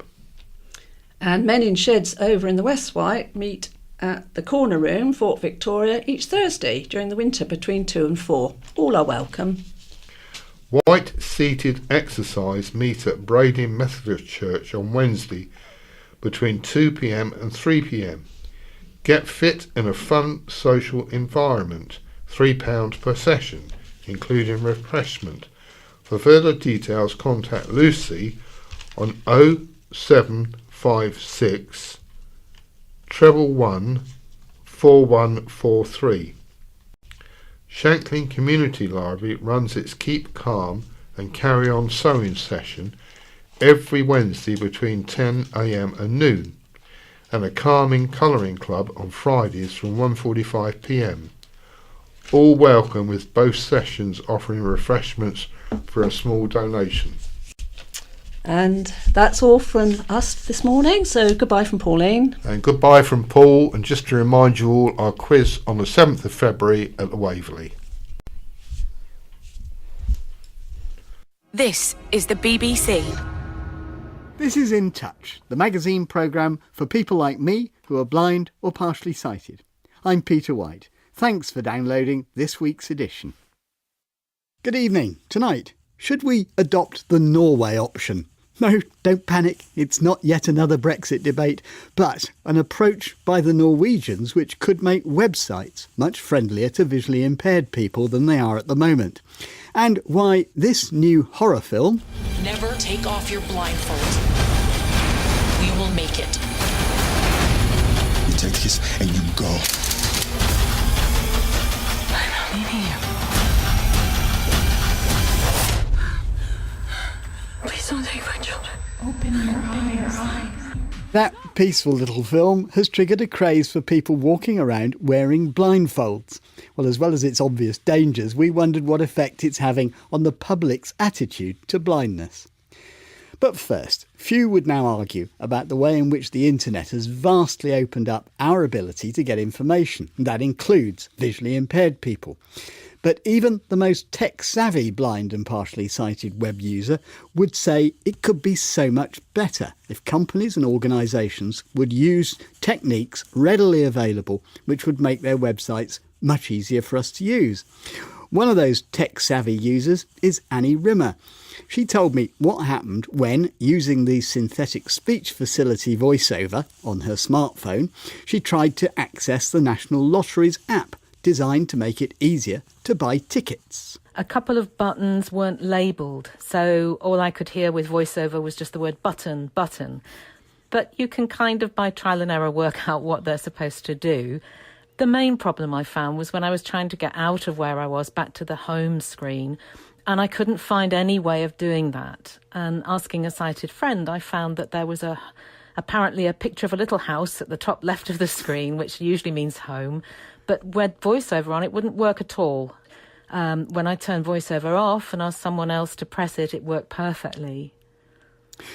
And Men in Sheds over in the West Wight meet at the Corner Room, Fort Victoria, each Thursday during the winter between 2 and 4. All are welcome. White Seated Exercise meet at Brading Methodist Church on Wednesday between 2pm and 3pm. Get fit in a fun social environment. £3 per session, including refreshment. For further details, contact Lucy on 0756 111 4143. Shanklin Community Library runs its Keep Calm and Carry On sewing session every Wednesday between 10am and noon, and a calming colouring club on Fridays from 1:45pm. All welcome, with both sessions offering refreshments for a small donation. And that's all from us this morning, so goodbye from Pauline. And goodbye from Paul, and just to remind you all, our quiz on the 7th of February at the Waverley. This is the BBC. This is In Touch, the magazine programme for people like me who are blind or partially sighted. I'm Peter Wight. Thanks for downloading this week's edition. Good evening. Tonight, should we adopt the Norway option? No, don't panic, it's not yet another Brexit debate, but an approach by the Norwegians which could make websites much friendlier to visually impaired people than they are at the moment. And why this new horror film... Never take off your blindfold. We will make it. You take this and you go. I'm not leaving you. Please don't take my children. Open your eyes. That peaceful little film has triggered a craze for people walking around wearing blindfolds. Well, as well as its obvious dangers, we wondered what effect it's having on the public's attitude to blindness. But first, few would now argue about the way in which the internet has vastly opened up our ability to get information. And that includes visually impaired people. But even the most tech-savvy blind and partially sighted web user would say it could be so much better if companies and organisations would use techniques readily available which would make their websites much easier for us to use. One of those tech-savvy users is Annie Rimmer. She told me what happened when, using the synthetic speech facility VoiceOver on her smartphone, she tried to access the National Lottery's app, designed to make it easier to buy tickets. A couple of buttons weren't labelled, so all I could hear with VoiceOver was just the word button, button. But you can kind of, by trial and error, work out what they're supposed to do. The main problem I found was when I was trying to get out of where I was back to the home screen, and I couldn't find any way of doing that. And asking a sighted friend, I found that there was apparently a picture of a little house at the top left of the screen, which usually means home, but with VoiceOver on, it wouldn't work at all. When I turned VoiceOver off and asked someone else to press it, it worked perfectly.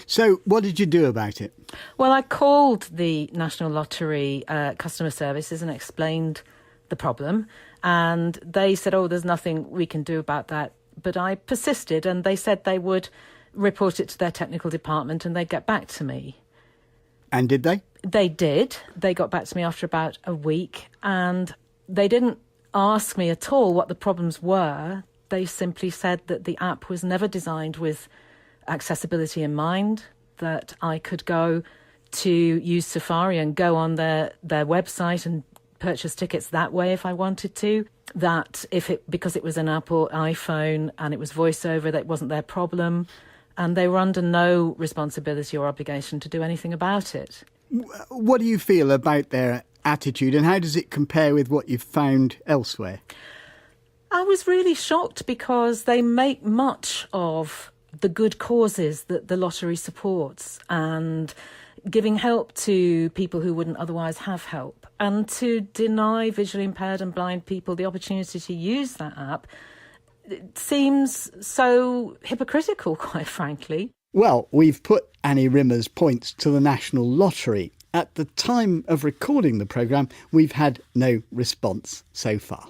So what did you do about it? Well, I called the National Lottery customer services and explained the problem. And they said, oh, there's nothing we can do about that. But I persisted, and they said they would report it to their technical department and they'd get back to me. And did they? They did. They got back to me after about a week, and they didn't ask me at all what the problems were. They simply said that the app was never designed with accessibility in mind, that I could go to use Safari and go on their website and purchase tickets that way if I wanted to, that because it was an Apple iPhone and it was VoiceOver, that wasn't their problem. And they were under no responsibility or obligation to do anything about it. What do you feel about their attitude, and how does it compare with what you've found elsewhere? I was really shocked because they make much of the good causes that the lottery supports and giving help to people who wouldn't otherwise have help. And to deny visually impaired and blind people the opportunity to use that app, it seems so hypocritical, quite frankly. Well, we've put Annie Rimmer's points to the National Lottery. At the time of recording the programme, we've had no response so far.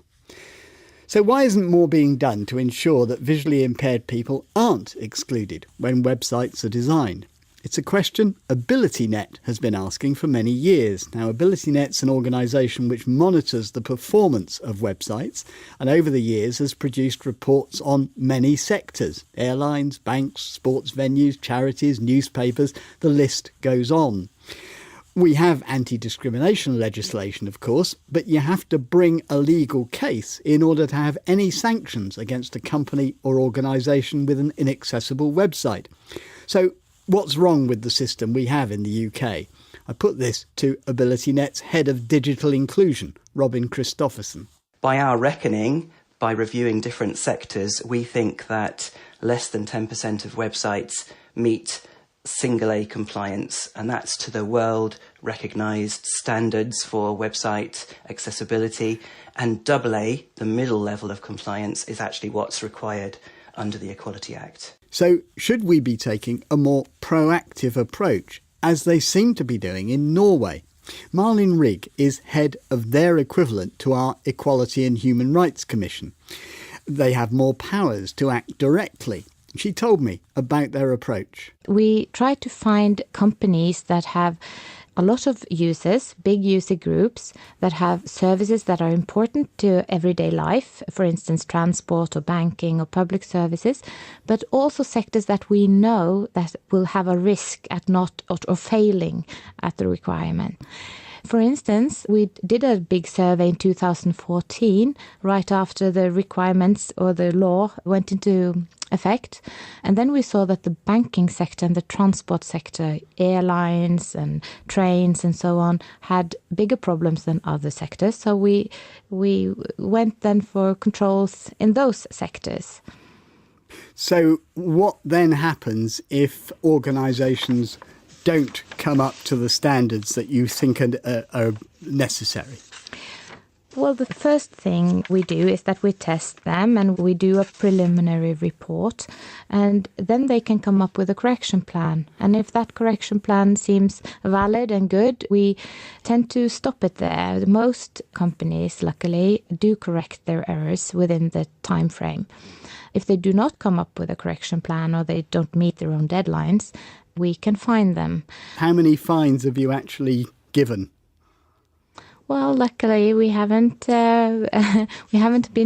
So why isn't more being done to ensure that visually impaired people aren't excluded when websites are designed? It's a question AbilityNet has been asking for many years. Now, AbilityNet's an organisation which monitors the performance of websites and over the years has produced reports on many sectors: airlines, banks, sports venues, charities, newspapers, the list goes on. We have anti-discrimination legislation, of course, but you have to bring a legal case in order to have any sanctions against a company or organisation with an inaccessible website. So what's wrong with the system we have in the UK? I put this to AbilityNet's head of digital inclusion, Robin Christopherson. By our reckoning, by reviewing different sectors, we think that less than 10% of websites meet single A compliance, and that's to the world recognised standards for website accessibility, and double A, the middle level of compliance, is actually what's required under the Equality Act. So should we be taking a more proactive approach, as they seem to be doing in Norway? Marlene Rigg is head of their equivalent to our Equality and Human Rights Commission. They have more powers to act directly. She told me about their approach. We try to find companies that have a lot of users, big user groups, that have services that are important to everyday life, for instance, transport or banking or public services, but also sectors that we know that will have a risk at not or failing at the requirement. For instance, we did a big survey in 2014, right after the requirements or the law went into effect. And then we saw that the banking sector and the transport sector, airlines and trains and so on, had bigger problems than other sectors. So we went then for controls in those sectors. So what then happens if organisations don't come up to the standards that you think are necessary? Well, the first thing we do is that we test them and we do a preliminary report, and then they can come up with a correction plan. And if that correction plan seems valid and good, we tend to stop it there. Most companies, luckily, do correct their errors within the time frame. If they do not come up with a correction plan or they don't meet their own deadlines, we can fine them. How many fines have you actually given? Well, luckily we haven't been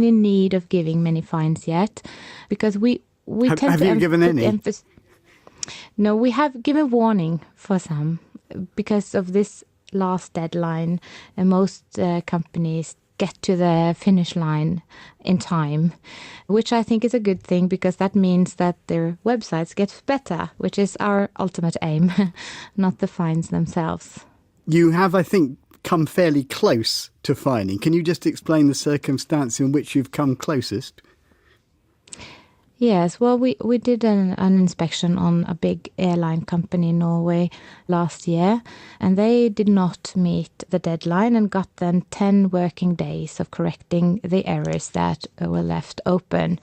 in need of giving many fines yet, because we tend to... Have you given any? No, we have given warning for some because of this last deadline. Most companies get to the finish line in time, which I think is a good thing, because that means that their websites get better, which is our ultimate aim, not the fines themselves. You have, I think, come fairly close to fining. Can you just explain the circumstance in which you've come closest? Yes, well, we did an inspection on a big airline company in Norway last year, and they did not meet the deadline and got then 10 working days of correcting the errors that were left open.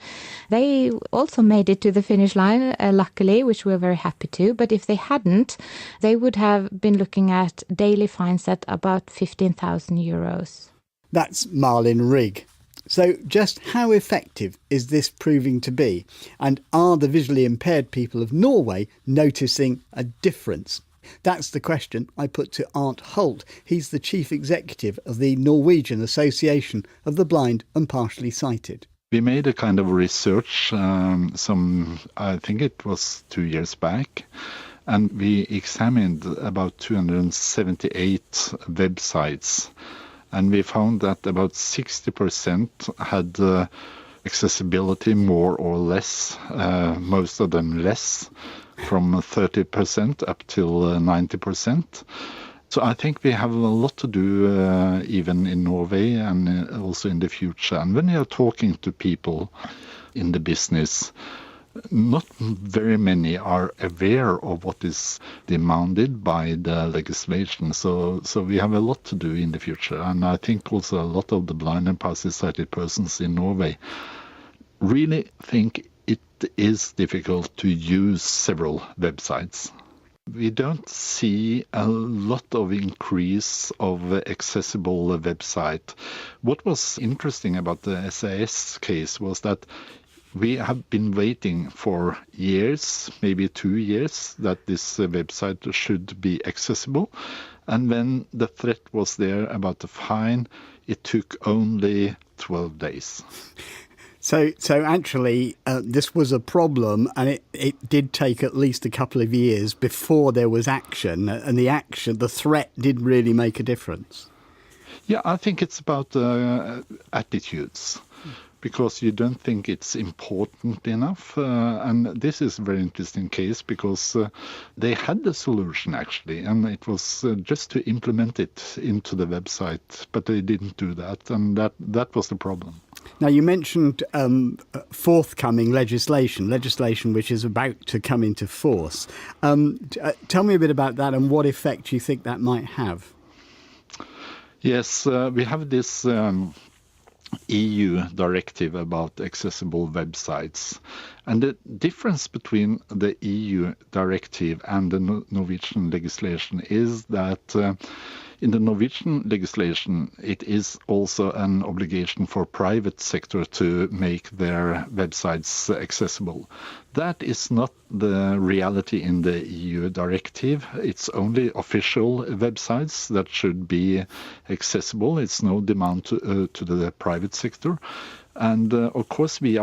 They also made it to the finish line, luckily, which we're very happy to, but if they hadn't, they would have been looking at daily fines at about 15,000 euros. That's Marlin Rigg. So just how effective is this proving to be? And are the visually impaired people of Norway noticing a difference? That's the question I put to Arnt Holt. He's the chief executive of the Norwegian Association of the Blind and Partially Sighted. We made a kind of research, I think it was 2 years back, and we examined about 278 websites. And we found that about 60% had accessibility more or less, most of them less, from 30% up till 90%. So I think we have a lot to do even in Norway and also in the future. And when you're talking to people in the business, not very many are aware of what is demanded by the legislation. So we have a lot to do in the future. And I think also a lot of the blind and partially sighted persons in Norway really think it is difficult to use several websites. We don't see a lot of increase of accessible website. What was interesting about the SAS case was that we have been waiting for years, maybe 2 years, that this website should be accessible. And when the threat was there about the fine, it took only 12 days. So actually, this was a problem, and it did take at least a couple of years before there was action, and the threat did really make a difference. Yeah, I think it's about attitudes. Because you don't think it's important enough. And this is a very interesting case because they had the solution actually, and it was just to implement it into the website, but they didn't do that, and that was the problem. Now, you mentioned forthcoming legislation which is about to come into force. Tell me a bit about that and what effect you think that might have. Yes, we have this EU directive about accessible websites. And the difference between the EU directive and the Norwegian legislation is that in the Norwegian legislation, it is also an obligation for private sector to make their websites accessible. That is not the reality in the EU directive. It's only official websites that should be accessible. It's no demand to the private sector. And of course, we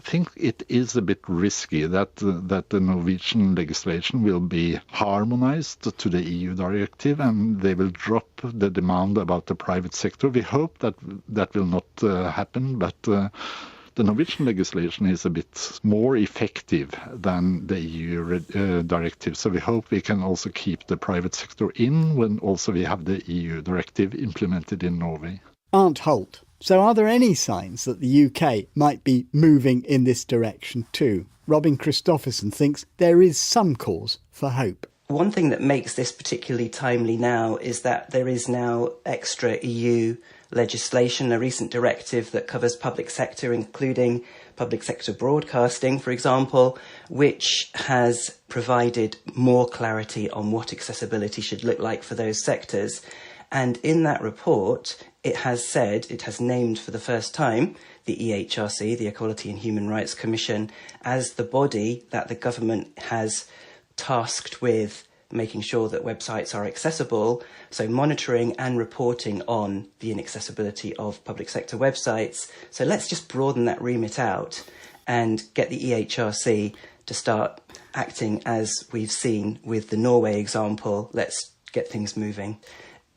think it is a bit risky that the Norwegian legislation will be harmonized to the EU directive and they will drop the demand about the private sector. We hope that will not happen, but the Norwegian legislation is a bit more effective than the EU directive. So we hope we can also keep the private sector in when also we have the EU directive implemented in Norway. Arnt Holt, So are there any signs that the UK might be moving in this direction too? Robin Christopherson thinks there is some cause for hope. One thing that makes this particularly timely now is that there is now extra EU legislation, a recent directive that covers public sector, including public sector broadcasting, for example, which has provided more clarity on what accessibility should look like for those sectors. And in that report, it has named for the first time the EHRC, the Equality and Human Rights Commission, as the body that the government has tasked with making sure that websites are accessible, so monitoring and reporting on the inaccessibility of public sector websites. So let's just broaden that remit out and get the EHRC to start acting as we've seen with the Norway example. Let's get things moving.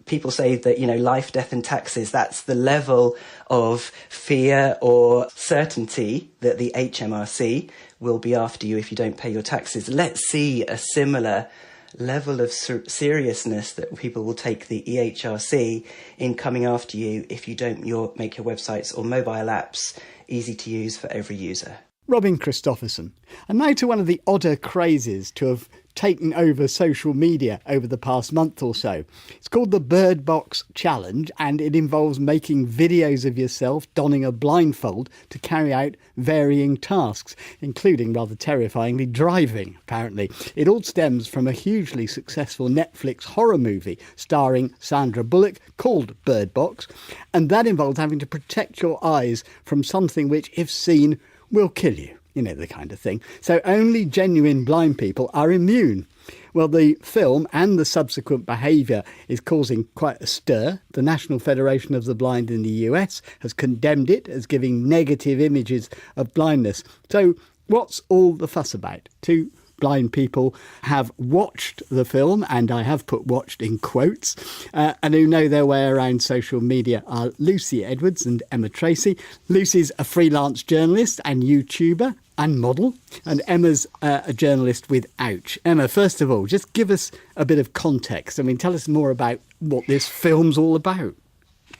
People say that, life, death and taxes, that's the level of fear or certainty that the HMRC will be after you if you don't pay your taxes. Let's see a similar level of seriousness that people will take the EHRC in coming after you if you don't make your websites or mobile apps easy to use for every user. Robin Christopherson. And now to one of the odder crazes to have taken over social media over the past month or so. It's called the Bird Box Challenge, and it involves making videos of yourself donning a blindfold to carry out varying tasks, including, rather terrifyingly, driving, apparently. It all stems from a hugely successful Netflix horror movie starring Sandra Bullock called Bird Box, and that involves having to protect your eyes from something which, if seen, will kill you. You know, the kind of thing. So only genuine blind people are immune. Well, the film and the subsequent behaviour is causing quite a stir. The National Federation of the Blind in the US has condemned it as giving negative images of blindness. So what's all the fuss about? Two blind people have watched the film, and I have put watched in quotes, and who know their way around social media are Lucy Edwards and Emma Tracy. Lucy's a freelance journalist and YouTuber and model, and Emma's a journalist with Ouch. Emma, first of all, just give us a bit of context. I mean, tell us more about what this film's all about.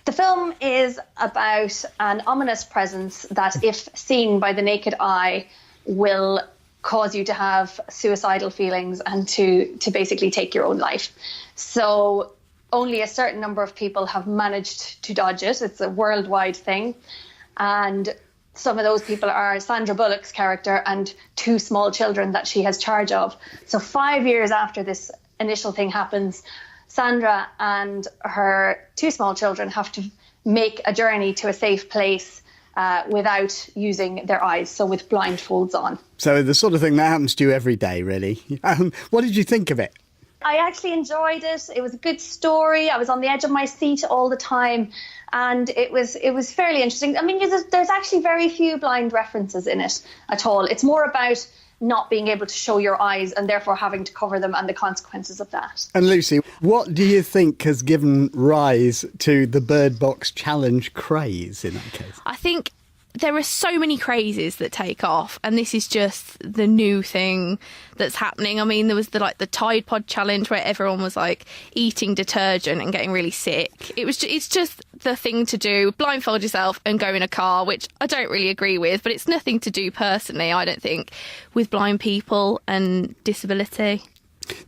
The film is about an ominous presence that, if seen by the naked eye, will cause you to have suicidal feelings and to basically take your own life. So only a certain number of people have managed to dodge it. It's a worldwide thing. And some of those people are Sandra Bullock's character and two small children that she has charge of. So 5 years after this initial thing happens, Sandra and her two small children have to make a journey to a safe place without using their eyes, so with blindfolds on. So the sort of thing that happens to you every day, really. What did you think of it? I actually enjoyed it. It was a good story. I was on the edge of my seat all the time, and it was fairly interesting. I mean, there's actually very few blind references in it at all. It's more about not being able to show your eyes and therefore having to cover them and the consequences of that. And Lucy, what do you think has given rise to the Bird Box Challenge craze in that case? I think there are so many crazes that take off, and this is just the new thing that's happening. I mean, there was the Tide Pod challenge where everyone was like eating detergent and getting really sick. It's just the thing to do. Blindfold yourself and go in a car, which I don't really agree with, but it's nothing to do personally, I don't think, with blind people and disability.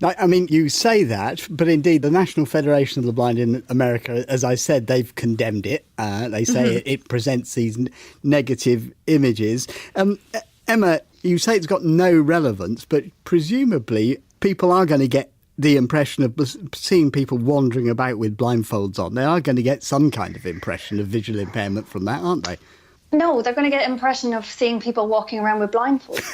Now, I mean, you say that, but indeed the National Federation of the Blind in America, as I said, they've condemned it. They say it presents these negative images. Emma, you say it's got no relevance, but presumably people are going to get the impression of seeing people wandering about with blindfolds on. They are going to get some kind of impression of visual impairment from that, aren't they? No, they're going to get an impression of seeing people walking around with blindfolds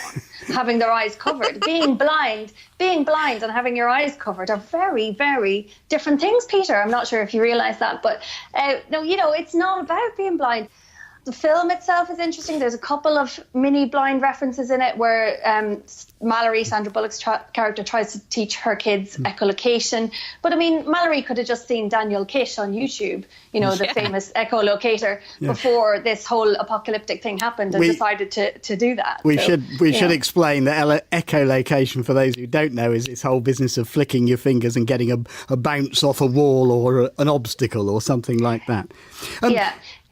on, having their eyes covered. Being blind and having your eyes covered are very, very different things, Peter. I'm not sure if you realise that, but no, it's not about being blind. The film itself is interesting. There's a couple of mini blind references in it where Mallory, Sandra Bullock's character, tries to teach her kids echolocation. But I mean, Mallory could have just seen Daniel Kish on YouTube, the famous echolocator, before this whole apocalyptic thing happened and decided to do that. We should explain that echolocation, for those who don't know, is this whole business of flicking your fingers and getting a bounce off a wall or an obstacle or something like that.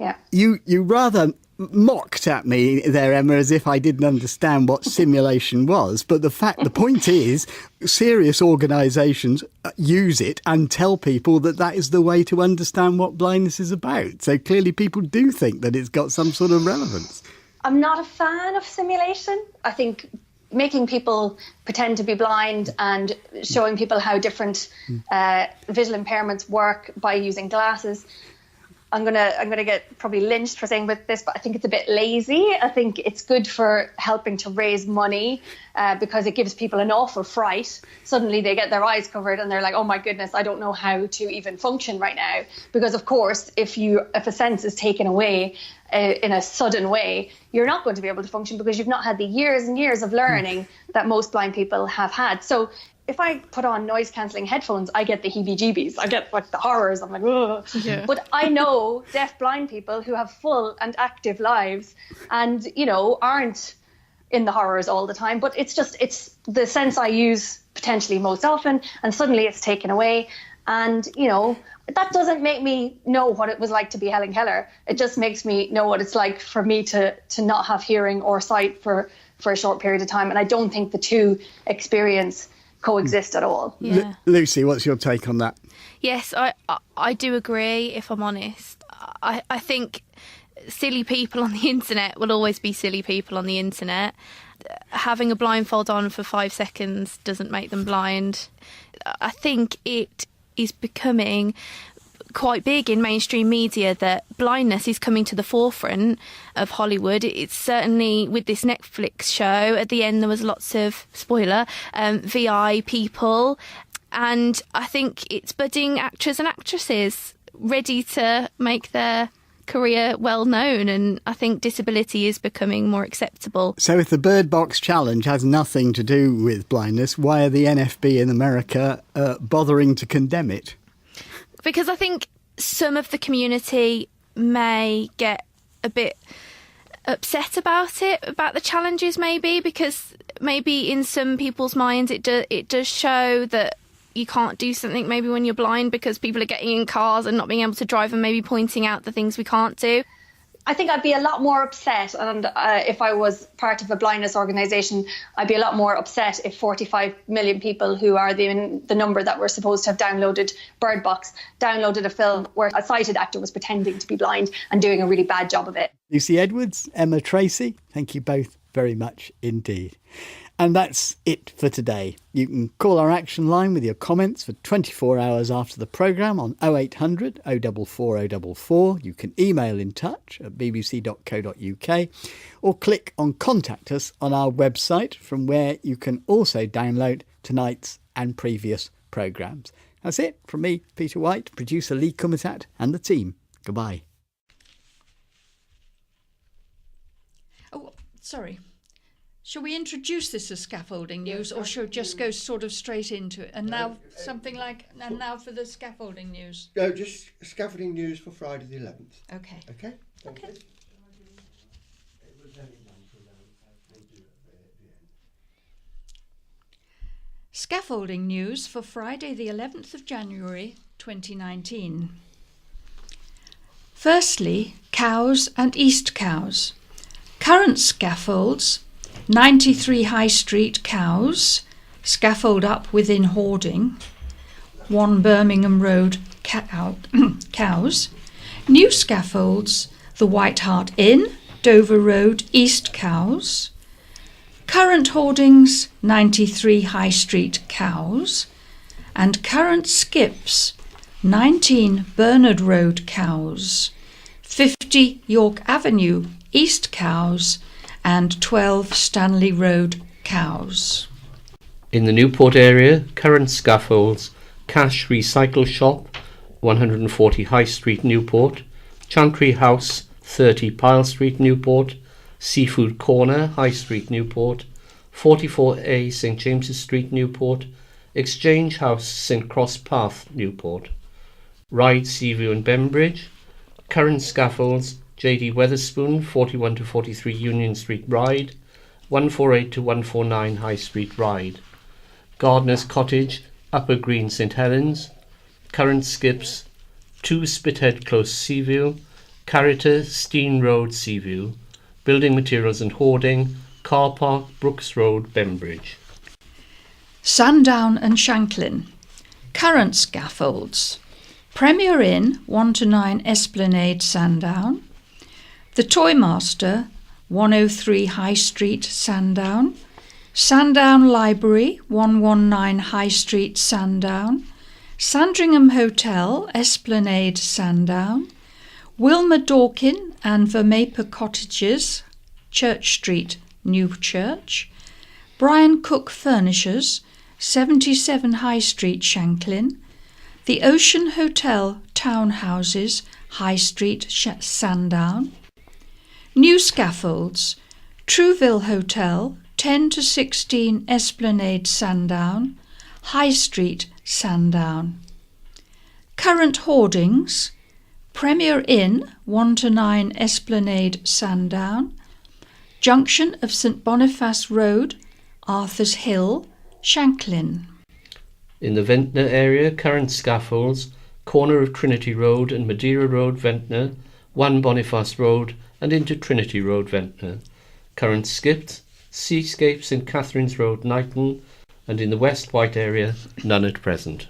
Yeah. You rather mocked at me there, Emma, as if I didn't understand what simulation was. But the point is, serious organisations use it and tell people that is the way to understand what blindness is about. So clearly people do think that it's got some sort of relevance. I'm not a fan of simulation. I think making people pretend to be blind and showing people how different visual impairments work by using glasses. I'm gonna get probably lynched for saying this, but I think it's a bit lazy. I think it's good for helping to raise money because it gives people an awful fright. Suddenly they get their eyes covered and they're like, oh my goodness, I don't know how to even function right now. Because of course, if a sense is taken away in a sudden way, you're not going to be able to function because you've not had the years and years of learning that most blind people have had. So if I put on noise cancelling headphones, I get the heebie-jeebies. I get like the horrors. I'm like, ugh. Yeah. But I know deaf blind people who have full and active lives and, aren't in the horrors all the time. But it's the sense I use potentially most often, and suddenly it's taken away. And, that doesn't make me know what it was like to be Helen Keller. It just makes me know what it's like for me to not have hearing or sight for a short period of time. And I don't think the two experience coexist at all. Yeah. Lucy, what's your take on that? Yes, I do agree, if I'm honest. I think silly people on the internet will always be silly people on the internet. Having a blindfold on for 5 seconds doesn't make them blind. I think it is becoming quite big in mainstream media that blindness is coming to the forefront of Hollywood. It's certainly with this Netflix show. At the end, there was lots of, spoiler, VI people. And I think it's budding actors and actresses ready to make their career well known, and I think disability is becoming more acceptable. So if the Bird Box Challenge has nothing to do with blindness, why are the NFB in America bothering to condemn it? Because I think some of the community may get a bit upset about it, about the challenges maybe, because maybe in some people's minds it does show that you can't do something maybe when you're blind because people are getting in cars and not being able to drive and maybe pointing out the things we can't do. I think I'd be a lot more upset, and if I was part of a blindness organisation, I'd be a lot more upset if 45 million people, who are the number that were supposed to have downloaded Bird Box, downloaded a film where a sighted actor was pretending to be blind and doing a really bad job of it. Lucy Edwards, Emma Tracy, thank you both very much indeed. And that's it for today. You can call our action line with your comments for 24 hours after the programme on 0800 044 044. You can email in touch at bbc.co.uk or click on Contact Us on our website, from where you can also download tonight's and previous programmes. That's it from me, Peter Wight, producer Lee Kumatat and the team. Goodbye. Oh, sorry. Shall we introduce this as scaffolding news, or shall we just go sort of straight into it? And now now for the scaffolding news. No, just scaffolding news for Friday the 11th. Okay. Okay? Thank you. Scaffolding news for Friday the 11th of January 2019. Firstly, cows and East cows. Current scaffolds: 93 High Street cows, scaffold up within hoarding. 1 Birmingham Road cows. New scaffolds: the White Hart Inn, Dover Road, East cows. Current hoardings: 93 High Street cows. And current skips: 19 Bernard Road cows, 50 York Avenue, East cows, and 12 Stanley Road cows. In the Newport area, current scaffolds: Cash Recycle Shop, 140 High Street, Newport; Chantry House, 30 Pyle Street, Newport; Seafood Corner, High Street, Newport; 44A St James's Street, Newport; Exchange House, St Cross Path, Newport; Ryde, Seaview and Bembridge. Current scaffolds: J.D. Weatherspoon, 41 to 43 Union Street, Ryde; 148 to 149 High Street, Ryde; Gardener's Cottage, Upper Green, St Helens. Current skips: 2 Spithead Close, Seaview; Carriter, Steen Road, Seaview, Building Materials and Hoarding, Car Park, Brooks Road, Bembridge. Sandown and Shanklin. Current scaffolds. Premier Inn, 1 to 9 Esplanade, Sandown. The Toymaster, 103 High Street, Sandown. Sandown Library, 119 High Street, Sandown. Sandringham Hotel, Esplanade, Sandown. Wilmer Dorkin and Vermaper Cottages, Church Street, Newchurch. Brian Cook Furnishers, 77 High Street, Shanklin. The Ocean Hotel Townhouses, High Street, Sandown. New scaffolds. Trouville Hotel, 10 to 16 Esplanade, Sandown. High Street, Sandown. Current hoardings. Premier Inn, 1 to 9 Esplanade, Sandown. Junction of St Boniface Road, Arthur's Hill, Shanklin. In the Ventnor area, current scaffolds, corner of Trinity Road and Madeira Road, Ventnor, 1 Boniface Road and into Trinity Road, Ventnor. Current skipped, Seascape St Catherine's Road, Knighton, and in the West Wight area, none at present.